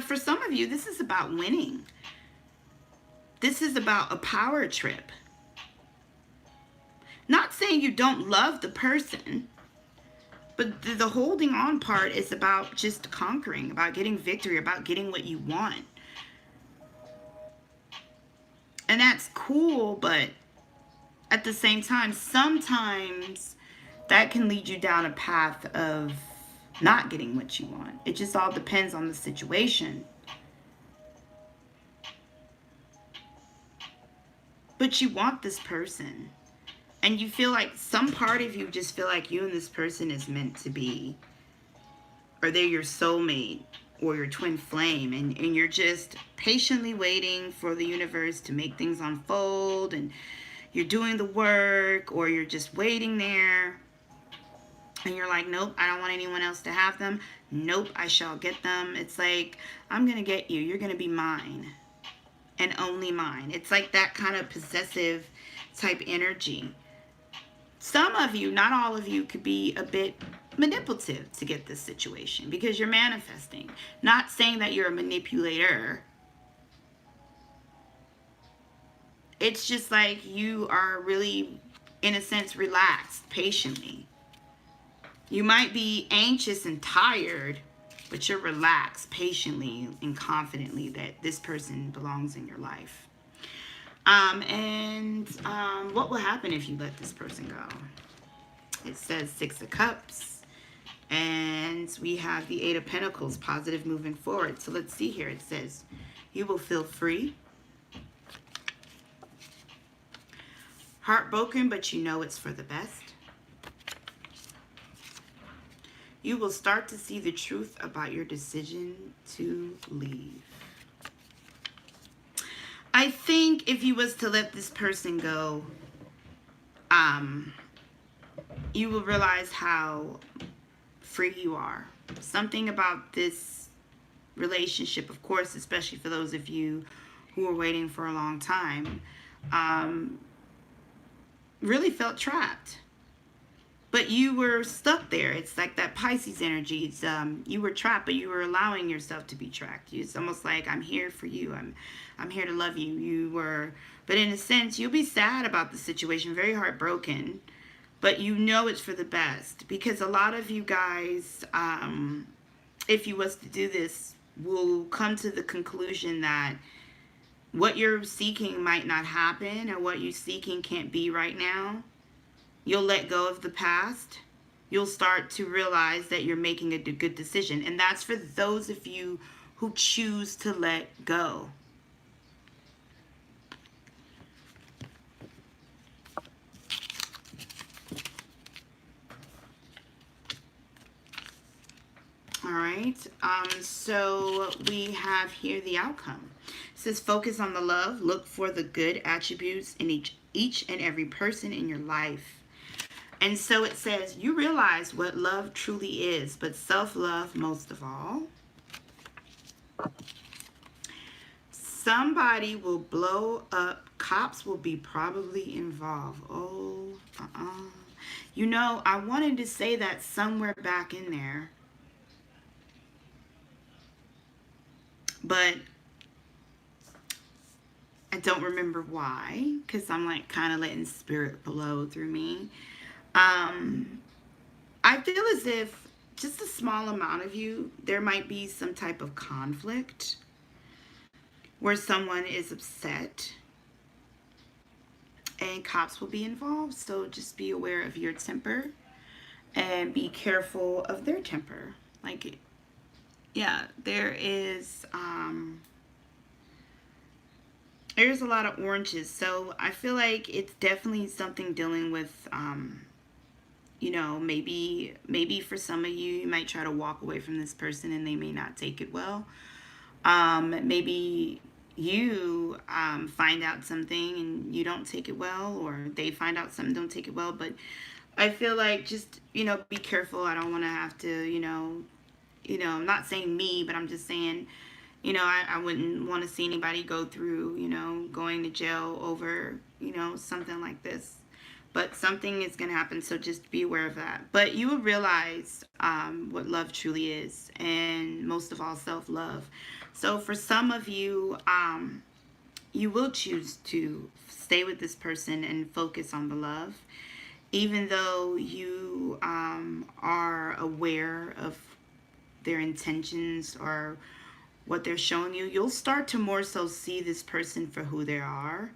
for some of you, this is about winning. This is about a power trip. Not saying you don't love the person, but the holding on part is about just conquering, about getting victory, about getting what you want. And that's cool, but at the same time, sometimes that can lead you down a path of not getting what you want. It just all depends on the situation. But you want this person. And you feel like, some part of you just feel like you and this person is meant to be. Or they're your soulmate or your twin flame. And you're just patiently waiting for the universe to make things unfold. And you're doing the work, or you're just waiting there. And you're like, nope, I don't want anyone else to have them. Nope, I shall get them. It's like, I'm going to get you. You're going to be mine. And only mine. It's like that kind of possessive type energy. Some of you, not all of you, could be a bit manipulative to get this situation because you're manifesting. Not saying that you're a manipulator. It's just like you are really, in a sense, relaxed patiently. You might be anxious and tired, but you're relaxed patiently and confidently that this person belongs in your life. What will happen if you let this person go? It says 6 of Cups. And we have the 8 of Pentacles, positive moving forward. So let's see here. It says, you will feel free. Heartbroken, but you know it's for the best. You will start to see the truth about your decision to leave. I think if you was to let this person go, you will realize how free you are. Something about this relationship, of course, especially for those of you who are waiting for a long time, really felt trapped. But you were stuck there. It's like that Pisces energy. It's, you were trapped, but you were allowing yourself to be trapped. It's almost like, I'm here for you. I'm here to love you. You were, but in a sense, you'll be sad about the situation, very heartbroken, but you know it's for the best. Because a lot of you guys, if you was to do this, will come to the conclusion that what you're seeking might not happen, or what you're seeking can't be right now. You'll let go of the past. You'll start to realize that you're making a good decision. And that's for those of you who choose to let go. All right. So we have here the outcome. It says, focus on the love. Look for the good attributes in each and every person in your life. And so it says, you realize what love truly is, but self-love most of all. Somebody will blow up. Cops will be probably involved. Oh, You know, I wanted to say that somewhere back in there, but I don't remember why, because I'm like kind of letting spirit blow through me. I feel as if just a small amount of you, there might be some type of conflict where someone is upset and cops will be involved. So just be aware of your temper and be careful of their temper. Like, yeah, there's a lot of oranges. So I feel like it's definitely something dealing with you know, maybe for some of you, you might try to walk away from this person and they may not take it well. Maybe you find out something and you don't take it well, or they find out something, don't take it well. But I feel like just, you know, be careful. I don't want to have to, I'm not saying me, but I'm just saying, you know, I wouldn't want to see anybody go through, you know, going to jail over, you know, something like this. But something is going to happen, so just be aware of that. But you will realize what love truly is, and most of all, self-love. So for some of you, you will choose to stay with this person and focus on the love, even though you are aware of their intentions or what they're showing you. You'll start to more so see this person for who they are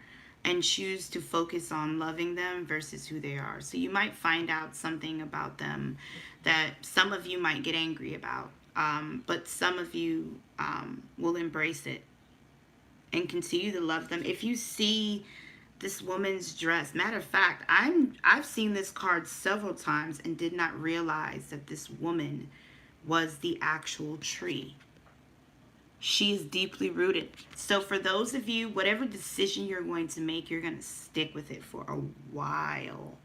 and choose to focus on loving them versus who they are. So you might find out something about them that some of you might get angry about, but some of you will embrace it and continue to love them. If you see this woman's dress, matter of fact, I've seen this card several times and did not realize that this woman was the actual tree. She is deeply rooted. So for those of you, whatever decision you're going to make, you're going to stick with it for a while.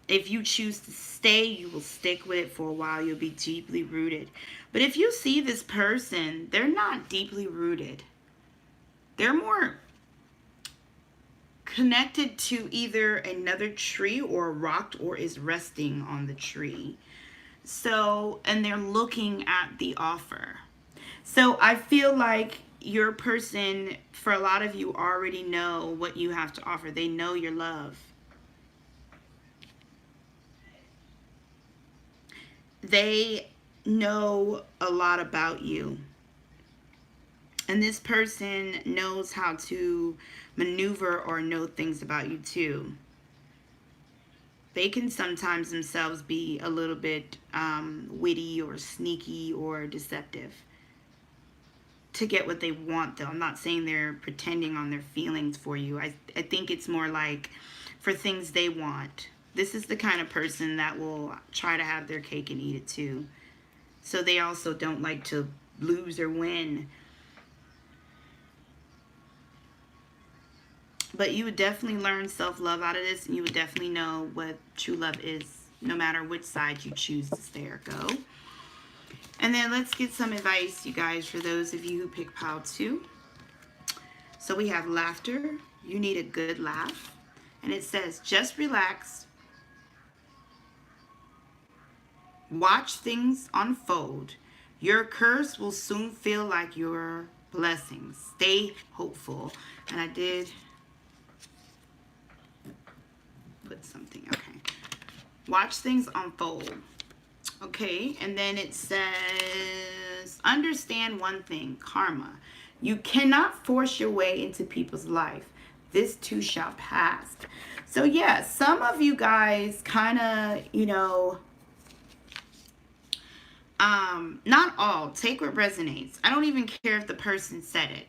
If you choose to stay, you will stick with it for a while. You'll be deeply rooted. But if you see this person, they're not deeply rooted. They're more connected to either another tree or rocked or is resting on the tree. So, and they're looking at the offer. So I feel like your person, for a lot of you, already know what you have to offer. They know your love. They know a lot about you. And this person knows how to maneuver or know things about you too. They can sometimes themselves be a little bit witty or sneaky or deceptive to get what they want, though. I'm not saying they're pretending on their feelings for you. I think it's more like for things they want. This is the kind of person that will try to have their cake and eat it too. So they also don't like to lose or win. But you would definitely learn self-love out of this, and you would definitely know what true love is, no matter which side you choose to stay or go. And then let's get some advice, you guys, for those of you who pick pile 2. So we have laughter. You need a good laugh. And it says, just relax. Watch things unfold. Your curse will soon feel like your blessings. Stay hopeful. And I did put something, okay. Watch things unfold. Okay, and then it says, understand one thing, karma. You cannot force your way into people's life. This too shall pass. So yeah, some of you guys kind of, you know, not all, take what resonates. I don't even care if the person said it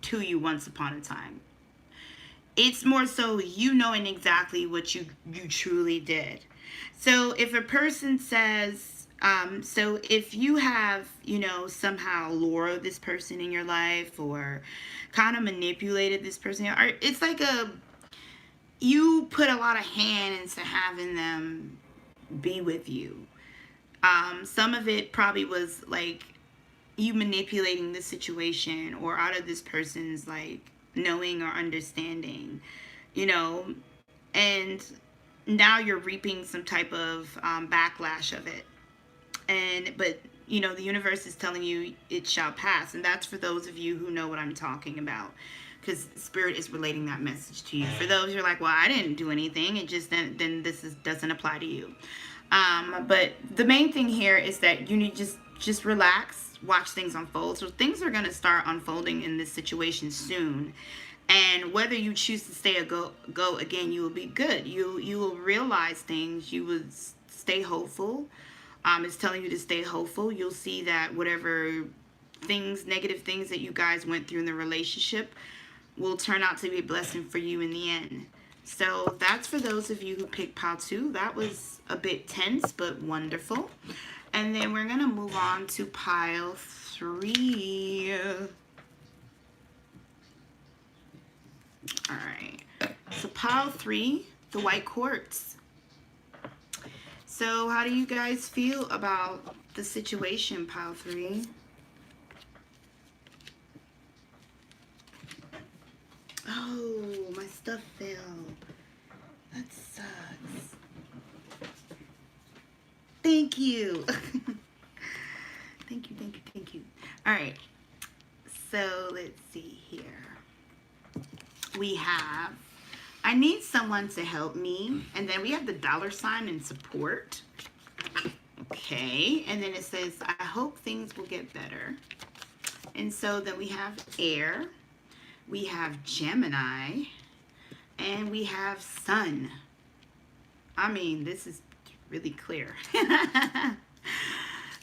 to you once upon a time. It's more so you knowing exactly what you truly did. So if a person says, so if you have, you know, somehow lured this person in your life or kind of manipulated this person, or it's like you put a lot of hand into having them be with you. Some of it probably was like you manipulating the situation or out of this person's like knowing or understanding, you know, and now you're reaping some type of backlash of it. But you know, the universe is telling you it shall pass, and that's for those of you who know what I'm talking about, because Spirit is relating that message to you. For those who are like, well, I didn't do anything, it just then this doesn't apply to you. But the main thing here is that you need just relax, watch things unfold. So things are going to start unfolding in this situation soon. And whether you choose to stay or go again, you will be good. You will realize things. You will stay hopeful. It's telling you to stay hopeful. You'll see that whatever things, negative things that you guys went through in the relationship will turn out to be a blessing for you in the end. So that's for those of you who picked pile 2. That was a bit tense, but wonderful. And then we're going to move on to pile 3. All right. So pile 3, the white quartz. So how do you guys feel about the situation, pile 3? Oh, my stuff fell. That sucks. Thank you. Thank you, thank you, thank you. All right. So let's see here. We have, I need someone to help me. And then we have the $ in support. Okay. And then it says, I hope things will get better. And so then we have air. We have Gemini. And we have Sun. I mean, this is really clear.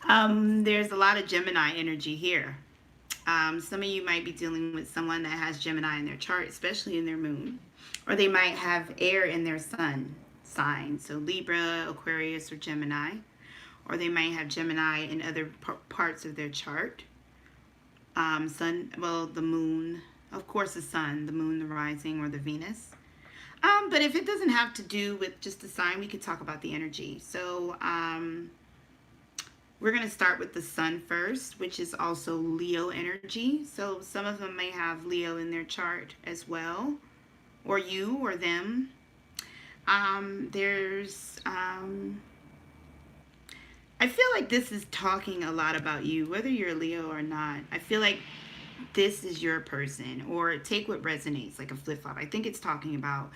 There's a lot of Gemini energy here. Some of you might be dealing with someone that has Gemini in their chart, especially in their moon. Or they might have air in their sun sign. So Libra, Aquarius, or Gemini. Or they might have Gemini in other parts of their chart. Sun, well, the moon, of course the sun, the moon, the rising, or the Venus. But if it doesn't have to do with just the sign, we could talk about the energy. So we're going to start with the sun first, which is also Leo energy. So some of them may have Leo in their chart as well, or you or them. I feel like this is talking a lot about you, whether you're Leo or not. I feel like this is your person, or take what resonates, like a flip-flop. I think it's talking about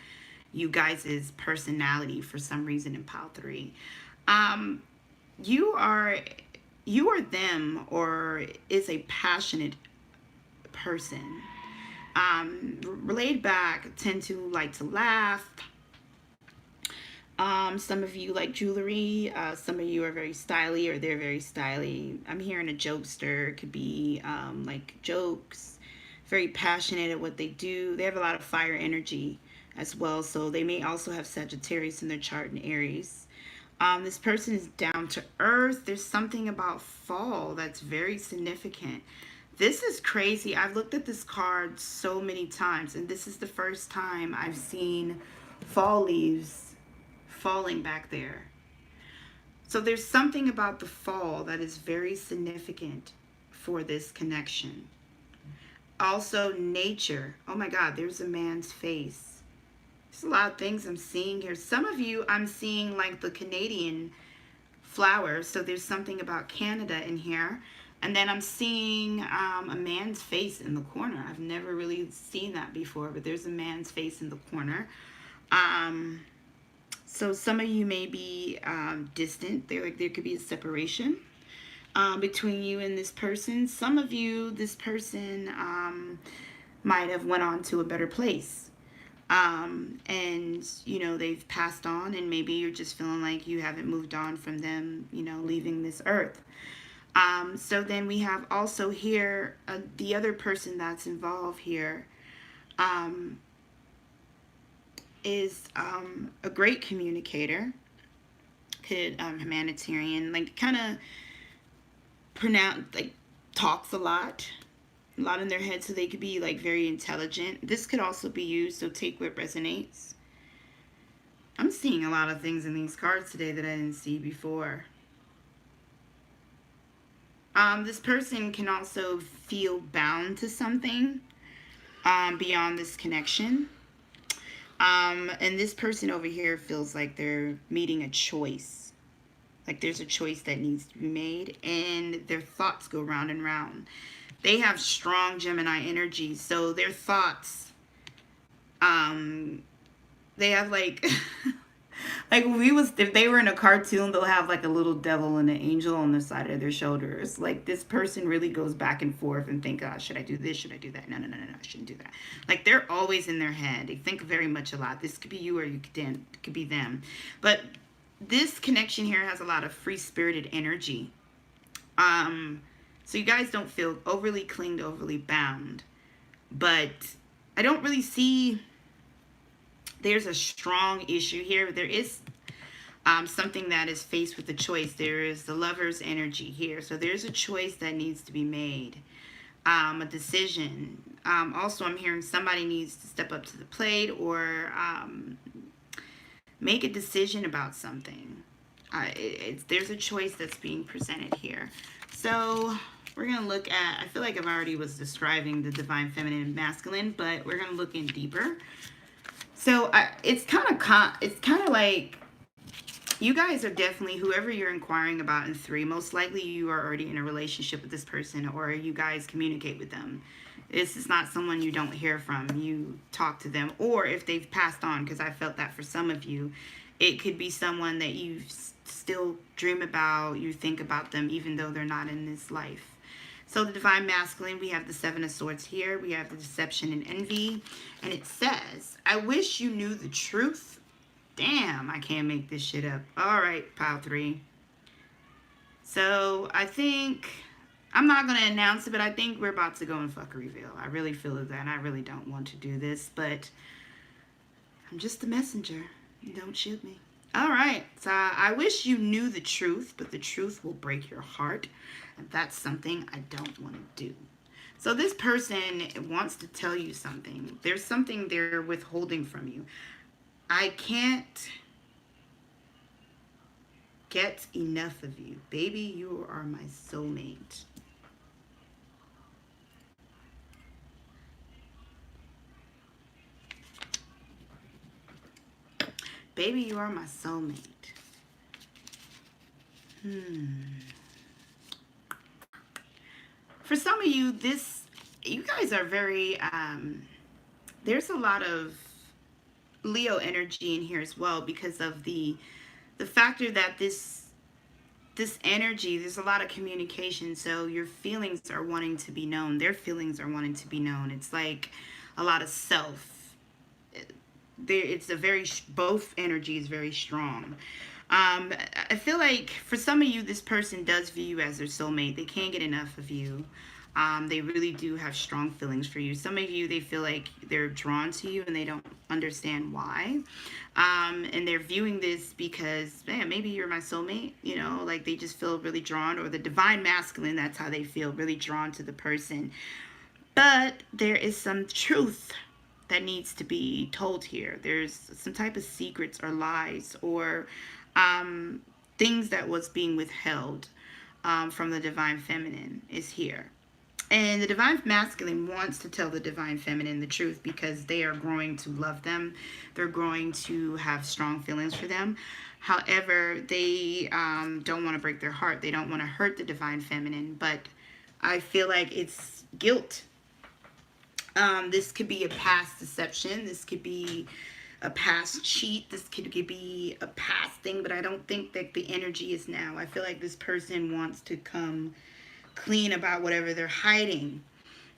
you guys' personality for some reason in pile 3. You are them, or is a passionate person. Laid back, tend to like to laugh. Some of you like jewelry. Some of you are very stylish, or they're very stylish. I'm hearing a jokester. It could be like jokes. Very passionate at what they do. They have a lot of fire energy as well. So they may also have Sagittarius in their chart and Aries. This person is down to earth. There's something about fall that's very significant. This is crazy. I've looked at this card so many times, and this is the first time I've seen fall leaves falling back there. So there's something about the fall that is very significant for this connection. Also nature. Oh my God, there's a man's face. There's a lot of things I'm seeing here. Some of you, I'm seeing like the Canadian flower. So there's something about Canada in here. And then I'm seeing a man's face in the corner. I've never really seen that before, but there's a man's face in the corner. So some of you may be distant. There could be a separation between you and this person. Some of you, this person might have went on to a better place. And, you know, they've passed on, and maybe you're just feeling like you haven't moved on from them, you know, leaving this earth. So then we have also here the other person that's involved here. Is a great communicator, humanitarian, like kind of talks a lot in their head, so they could be like very intelligent. This could also be used, so take what resonates. I'm seeing a lot of things in these cards today that I didn't see before. This person can also feel bound to something beyond this connection. And this person over here feels like they're meeting a choice. Like there's a choice that needs to be made, and their thoughts go round and round. They have strong Gemini energy, so their thoughts, they have like, like if they were in a cartoon, they'll have like a little devil and an angel on the side of their shoulders. Like this person really goes back and forth and think, oh, should I do this? Should I do that? No, I shouldn't do that. Like they're always in their head. They think very much a lot. This could be you, or it could be them. But this connection here has a lot of free-spirited energy. So you guys don't feel overly clinged, overly bound. But I don't really see there's a strong issue here. There is something that is faced with the choice. There is the lover's energy here. So there's a choice that needs to be made, a decision. Also, I'm hearing somebody needs to step up to the plate or make a decision about something. There's a choice that's being presented here. So we're going to look at, I feel like I've already was describing the divine feminine and masculine, but we're going to look in deeper. So it's kind of like you guys are definitely, whoever you're inquiring about in 3, most likely you are already in a relationship with this person, or you guys communicate with them. This is not someone you don't hear from. You talk to them, or if they've passed on, because I felt that for some of you, it could be someone that you still dream about, you think about them, even though they're not in this life. So the divine masculine, we have the 7 of swords here. We have the deception and envy. And it says, I wish you knew the truth. Damn, I can't make this shit up. All right, pile 3. So I think, I'm not going to announce it, but I think we're about to go in fuckeryville. I really feel that, and I really don't want to do this, but I'm just the messenger. Don't shoot me. All right, so I wish you knew the truth, but the truth will break your heart, and that's something I don't want to do. So this person wants to tell you something. There's something they're withholding from you. I can't get enough of you. Baby, you are my soulmate. Baby, you are my soulmate. For some of you, you guys are very, there's a lot of Leo energy in here as well, because of the factor that this energy, there's a lot of communication. So your feelings are wanting to be known. Their feelings are wanting to be known. It's like a lot of self. It's a very, both energy is very strong. I feel like for some of you, this person does view you as their soulmate. They can't get enough of you. They really do have strong feelings for you. Some of you, they feel like they're drawn to you and they don't understand why. And they're viewing this because, man, maybe you're my soulmate, you know, like they just feel really drawn, or the divine masculine, that's how they feel, really drawn to the person. But there is some truth that needs to be told here. There's some type of secrets or lies or things that was being withheld from the divine feminine is here. And the divine masculine wants to tell the divine feminine the truth because they are growing to love them. They're growing to have strong feelings for them. However, they don't want to break their heart. They don't want to hurt the divine feminine. But I feel like it's guilt. This could be a past deception. This could be a past cheat. This could be a past thing. But I don't think that the energy is now. I feel like this person wants to come clean about whatever they're hiding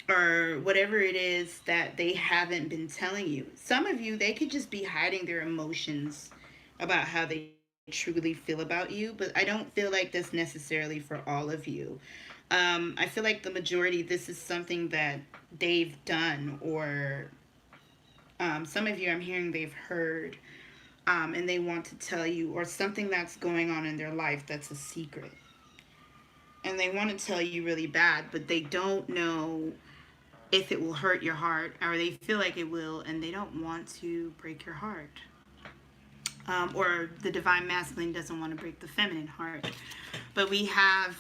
or whatever it is that they haven't been telling you. Some of you, they could just be hiding their emotions about how they truly feel about you, but I don't feel like that's necessarily for all of you. I feel like the majority, this is something that they've done, or some of you, I'm hearing they've heard, and they want to tell you, or something that's going on in their life that's a secret. And they want to tell you really bad, but they don't know if it will hurt your heart, or they feel like it will, and they don't want to break your heart. Or the divine masculine doesn't want to break the feminine heart. But we have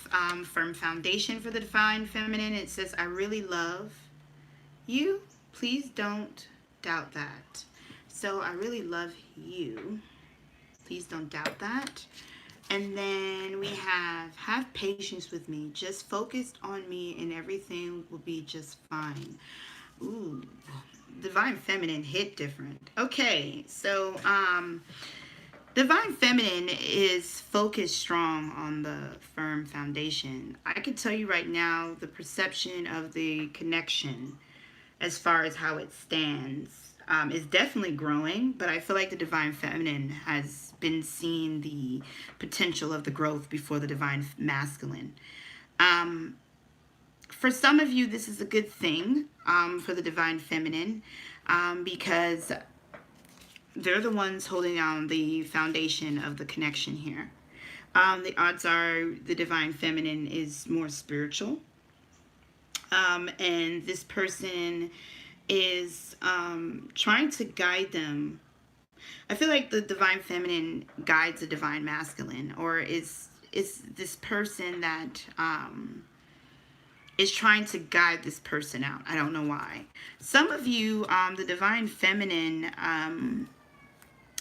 firm foundation for the divine feminine. It says, I really love you. Please don't doubt that. So I really love you. Please don't doubt that. And then we have patience with me. Just focus on me and everything will be just fine. Ooh, divine feminine hit different. Okay, so divine feminine is focused strong on the firm foundation. I can tell you right now, the perception of the connection as far as how it stands is definitely growing, but I feel like the divine feminine has been seeing the potential of the growth before the divine masculine. For some of you, this is a good thing for the divine feminine because they're the ones holding down the foundation of the connection here. The odds are the divine feminine is more spiritual. And this person is trying to guide them. I feel like the divine feminine guides the divine masculine, or is this person that is trying to guide this person out. I don't know why. Some of you, the divine feminine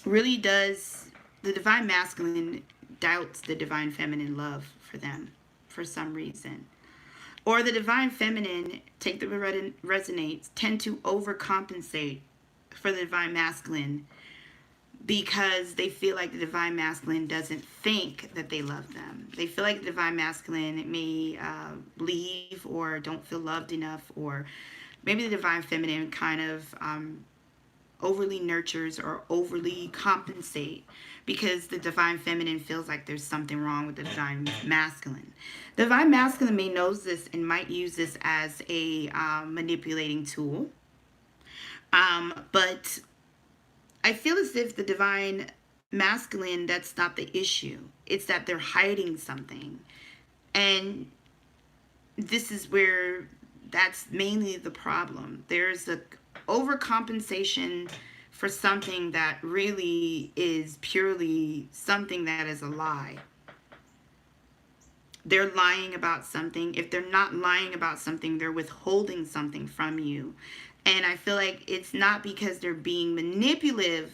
really does, the divine masculine doubts the divine feminine love for them for some reason. Or the divine feminine, take the resonates, tend to overcompensate for the divine masculine because they feel like the divine masculine doesn't think that they love them. They feel like the divine masculine may leave or don't feel loved enough, or maybe the divine feminine kind of overly nurtures or overly compensate because the divine feminine feels like there's something wrong with the divine masculine. The divine masculine may know this and might use this as a manipulating tool. But I feel as if the divine masculine, that's not the issue. It's that they're hiding something. And this is where that's mainly the problem. There's a overcompensation for something that really is purely something that is a lie. They're lying about something. If they're not lying about something, they're withholding something from you. And I feel like it's not because they're being manipulative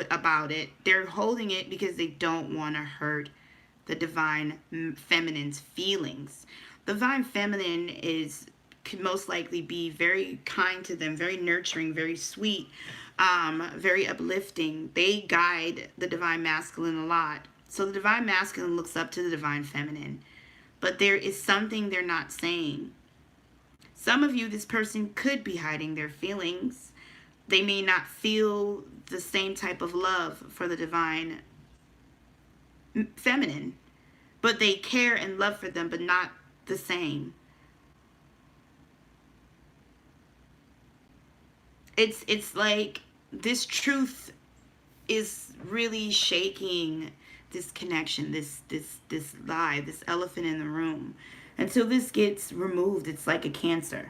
about it. They're holding it because they don't want to hurt the divine feminine's feelings. The divine feminine could most likely be very kind to them, very nurturing, very sweet, very uplifting. They guide the divine masculine a lot. So the divine masculine looks up to the divine feminine. But there is something they're not saying. Some of you, this person could be hiding their feelings. They may not feel the same type of love for the divine feminine, but they care and love for them, but not the same. It's like this truth is really shaking this connection, this lie, this elephant in the room. Until this gets removed, it's like a cancer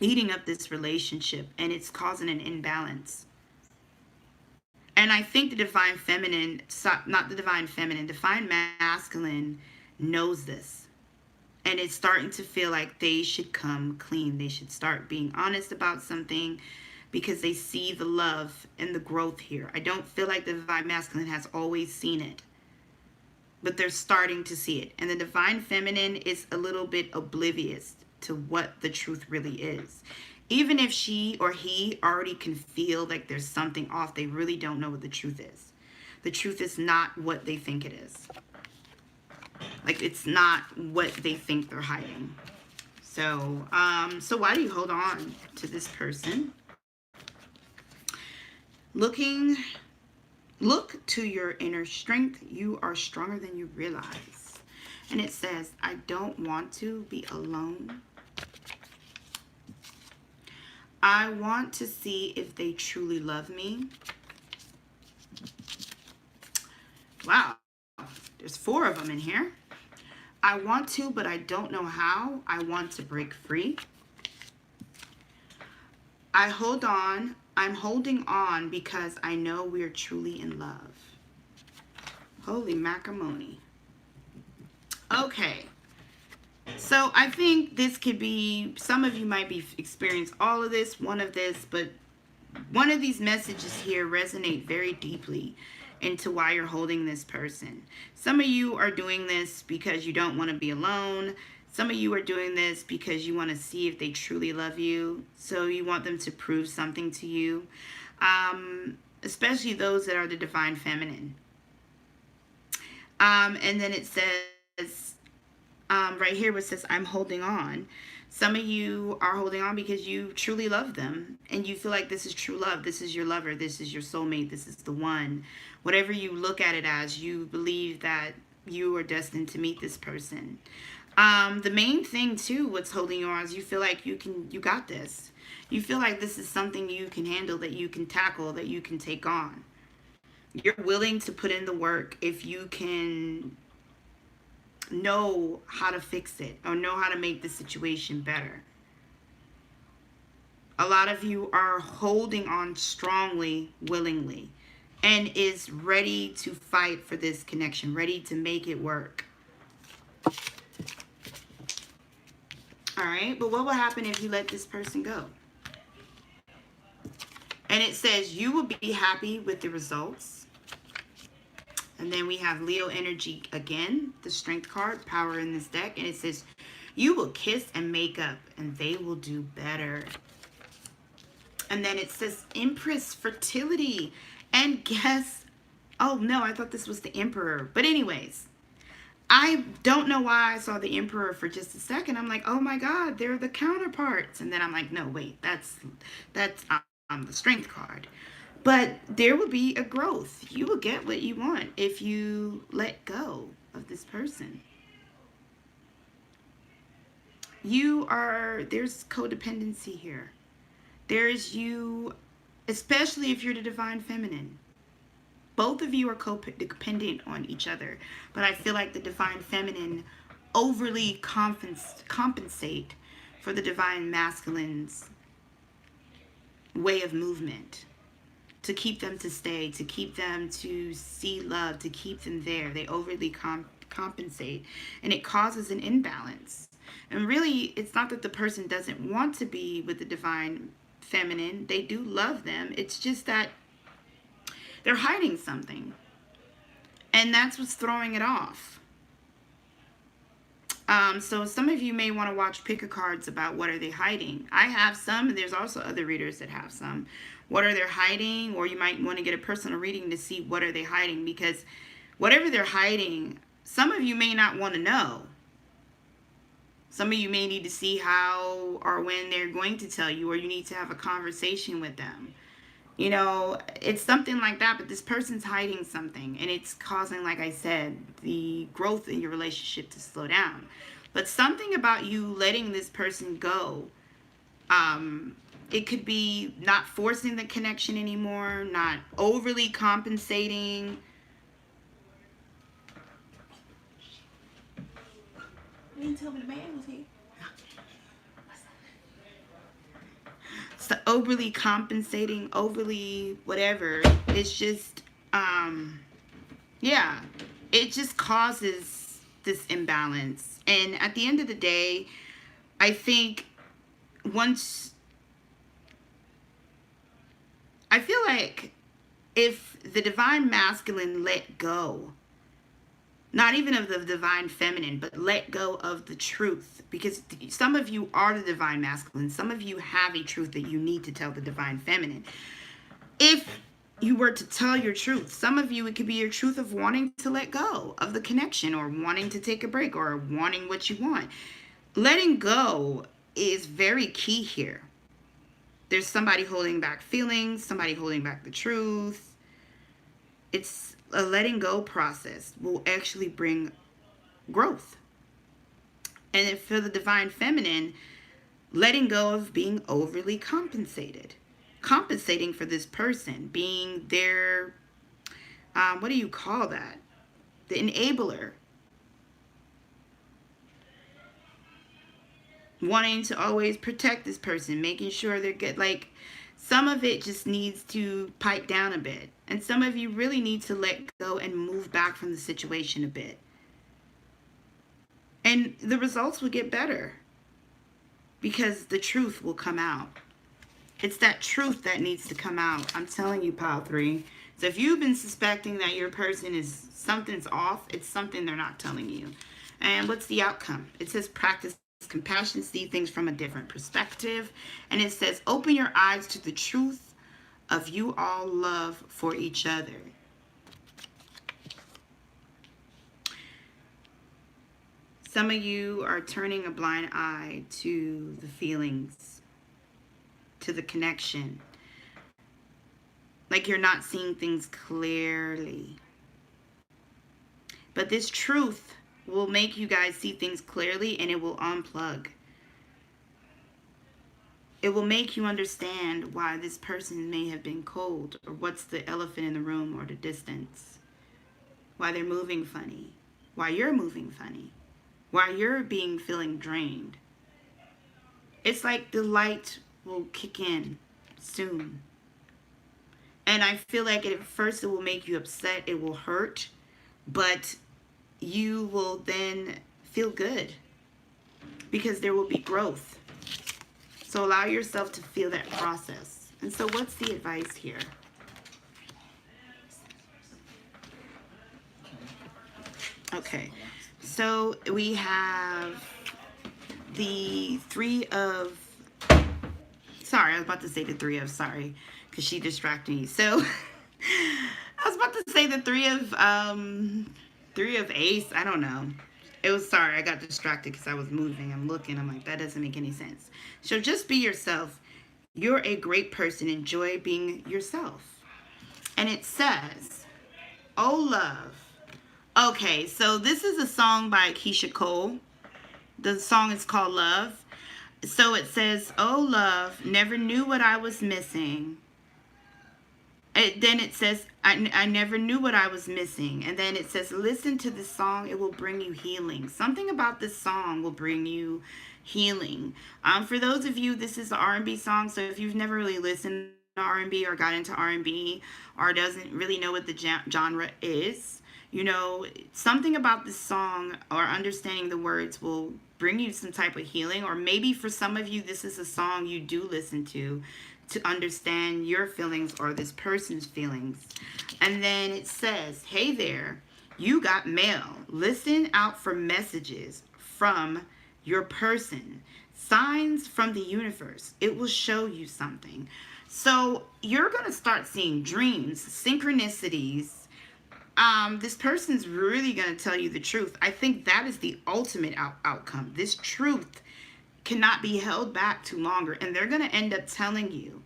eating up this relationship, and it's causing an imbalance. And I think the divine feminine, not the divine feminine, divine masculine knows this. And it's starting to feel like they should come clean. They should start being honest about something because they see the love and the growth here. I don't feel like the divine masculine has always seen it, but they're starting to see it. And the divine feminine is a little bit oblivious to what the truth really is. Even if she or he already can feel like there's something off, they really don't know what the truth is. The truth is not what they think it is. Like, it's not what they think they're hiding. So why do you hold on to this person? Look to your inner strength. You are stronger than you realize. And it says, I don't want to be alone. I want to see if they truly love me. Wow, there's 4 of them in here. I want to, but I don't know how. I want to break free. I hold on. I'm holding on because I know we're truly in love. Holy macaroni. Okay. So I think this could be, some of you might be experience all of this, one of this, but one of these messages here resonate very deeply into why you're holding this person. Some of you are doing this because you don't want to be alone. Some of you are doing this because you want to see if they truly love you. So you want them to prove something to you. Especially those that are the divine feminine. And then it says, right here where it says, I'm holding on. Some of you are holding on because you truly love them. And you feel like this is true love. This is your lover. This is your soulmate. This is the one. Whatever you look at it as, you believe that you are destined to meet this person. The main thing too, what's holding you on is you feel like you got this. You feel like this is something you can handle, that you can tackle, that you can take on. You're willing to put in the work if you can know how to fix it or know how to make the situation better. A lot of you are holding on strongly, willingly, and is ready to fight for this connection, ready to make it work. All right, but what will happen if you let this person go? And it says you will be happy with the results. And then we have Leo energy again, the strength card, power in this deck. And it says you will kiss and make up and they will do better. And then it says Empress fertility. And guess, oh no, I thought this was the Emperor. But anyways, I don't know why I saw the Emperor for just a second. I'm like, oh my God, they're the counterparts. And then I'm like, no, wait, that's the strength card. But there will be a growth. You will get what you want if you let go of this person. There's codependency here. There's you, especially if you're the divine feminine. Both of you are codependent on each other. But I feel like the divine feminine overly compensate for the divine masculine's way of movement. To keep them to stay, to keep them to see love, to keep them there. They overly compensate. And it causes an imbalance. And really, it's not that the person doesn't want to be with the divine feminine. They do love them. It's just that they're hiding something. And that's what's throwing it off. So some of you may want to watch pick a cards about what are they hiding. I have some, and there's also other readers that have some. What are they hiding? Or you might want to get a personal reading to see what are they hiding. Because whatever they're hiding, some of you may not want to know. Some of you may need to see how or when they're going to tell you, or you need to have a conversation with them. You know, it's something like that, but this person's hiding something, and it's causing, like I said, the growth in your relationship to slow down. But something about you letting this person go, it could be not forcing the connection anymore, not overly compensating. You didn't tell me the man was here. So overly compensating, overly whatever. It's just, yeah, it just causes this imbalance. And at the end of the day, I think I feel like if the divine masculine let go, not even of the divine feminine, but let go of the truth. Because some of you are the divine masculine. Some of you have a truth that you need to tell the divine feminine. If you were to tell your truth, some of you, it could be your truth of wanting to let go of the connection, or wanting to take a break, or wanting what you want. Letting go is very key here. There's somebody holding back feelings, somebody holding back the truth. It's a letting go process will actually bring growth. And if for the divine feminine, letting go of being overly compensated, compensating for this person, being their, what do you call that? The enabler. Wanting to always protect this person, making sure they're good. Like, some of it just needs to pipe down a bit. And some of you really need to let go and move back from the situation a bit. And the results will get better. Because the truth will come out. It's that truth that needs to come out. I'm telling you, Pile 3. So if you've been suspecting that your person is, something's off, it's something they're not telling you. And what's the outcome? It says practice compassion, see things from a different perspective. And it says open your eyes to the truth of you all love for each other. Some of you are turning a blind eye to the feelings, to the connection. Like you're not seeing things clearly. But this truth will make you guys see things clearly, and it will unplug. It will make you understand why this person may have been cold, or what's the elephant in the room, or the distance. Why they're moving funny. Why you're moving funny. Why you're feeling drained. It's like the light will kick in soon. And I feel like at first it will make you upset. It will hurt. But you will then feel good. Because there will be growth. So allow yourself to feel that process. And so what's the advice here? Okay. So we have the Three of... Sorry, I was about to say the Three of... Sorry, because she distracted me. So I was about to say the Three of Ace. I don't know. It was, sorry, I got distracted because I was moving. I'm looking. I'm like, that doesn't make any sense. So just be yourself. You're a great person. Enjoy being yourself. And it says, oh, love. Okay, so this is a song by Keisha Cole. The song is called Love. So it says, oh, love, never knew what I was missing. Then it says, I never knew what I was missing. And then it says, listen to this song. It will bring you healing. Something about this song will bring you healing. For those of you, this is an R&B song. So if you've never really listened to R&B or got into R&B or doesn't really know what the genre is, you know, something about this song or understanding the words will bring you some type of healing. Or maybe for some of you, this is a song you do listen to understand your feelings or this person's feelings. And then it says, hey there, you got mail. Listen out for messages from your person. Signs from the universe. It will show you something. So you're going to start seeing dreams, synchronicities. This person's really going to tell you the truth. I think that is the ultimate outcome. This truth cannot be held back too longer, and they're going to end up telling you,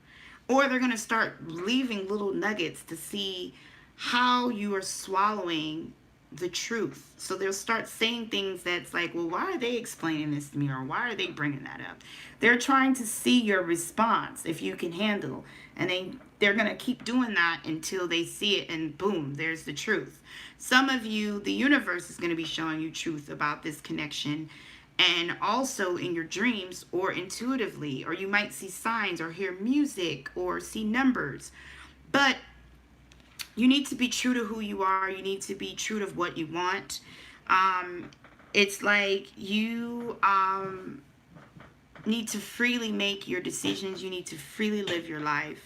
or they're going to start leaving little nuggets to see how you are swallowing the truth. So they'll start saying things that's like, well, why are they explaining this to me, or why are they bringing that up? They're trying to see your response, if you can handle, and they're going to keep doing that until they see it, and boom, there's the truth. Some of you, the universe is going to be showing you truth about this connection, and also in your dreams or intuitively, or you might see signs or hear music or see numbers. But you need to be true to who you are. You need to be true to what you want. It's like you need to freely make your decisions. You need to freely live your life.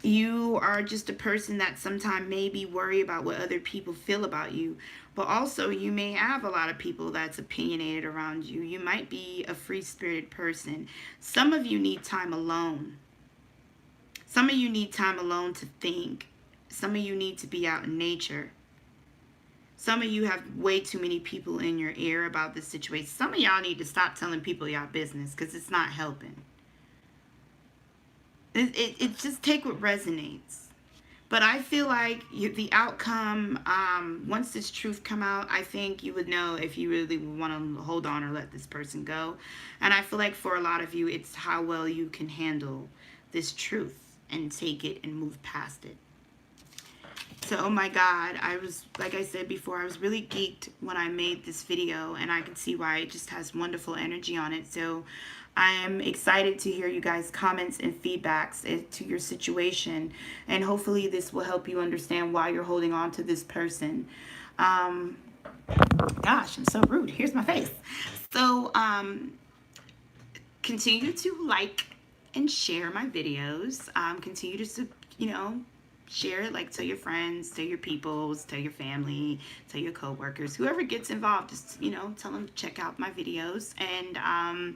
You are just a person that sometimes maybe worry about what other people feel about you. But also you may have a lot of people that's opinionated around you. You might be a free-spirited person. Some of you need time alone. Some of you need time alone to think. Some of you need to be out in nature. Some of you have way too many people in your ear about this situation. Some of y'all need to stop telling people y'all business because it's not helping. It just take what resonates. But I feel like the outcome, once this truth come out, I think you would know if you really want to hold on or let this person go. And I feel like for a lot of you, it's how well you can handle this truth and take it and move past it. So, oh my God, I was, like I said before, I was really geeked when I made this video, and I can see why it just has wonderful energy on it. So I am excited to hear you guys' comments and feedbacks to your situation, and hopefully this will help you understand why you're holding on to this person. Gosh, I'm so rude. Here's my face. So continue to like and share my videos. Continue to, share it, like tell your friends, tell your peoples, tell your family, tell your co-workers, whoever gets involved, just, tell them to check out my videos. And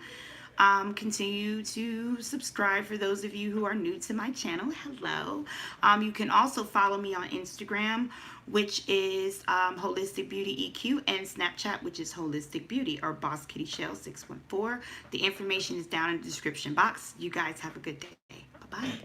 continue to subscribe for those of you who are new to my channel. Hello. You can also follow me on Instagram, which is Wholistic Beauty EQ, and Snapchat, which is Wholistic Beauty, or Boss Kitty Shell 614. The information is down in the description box. You guys have a good day. Bye-bye.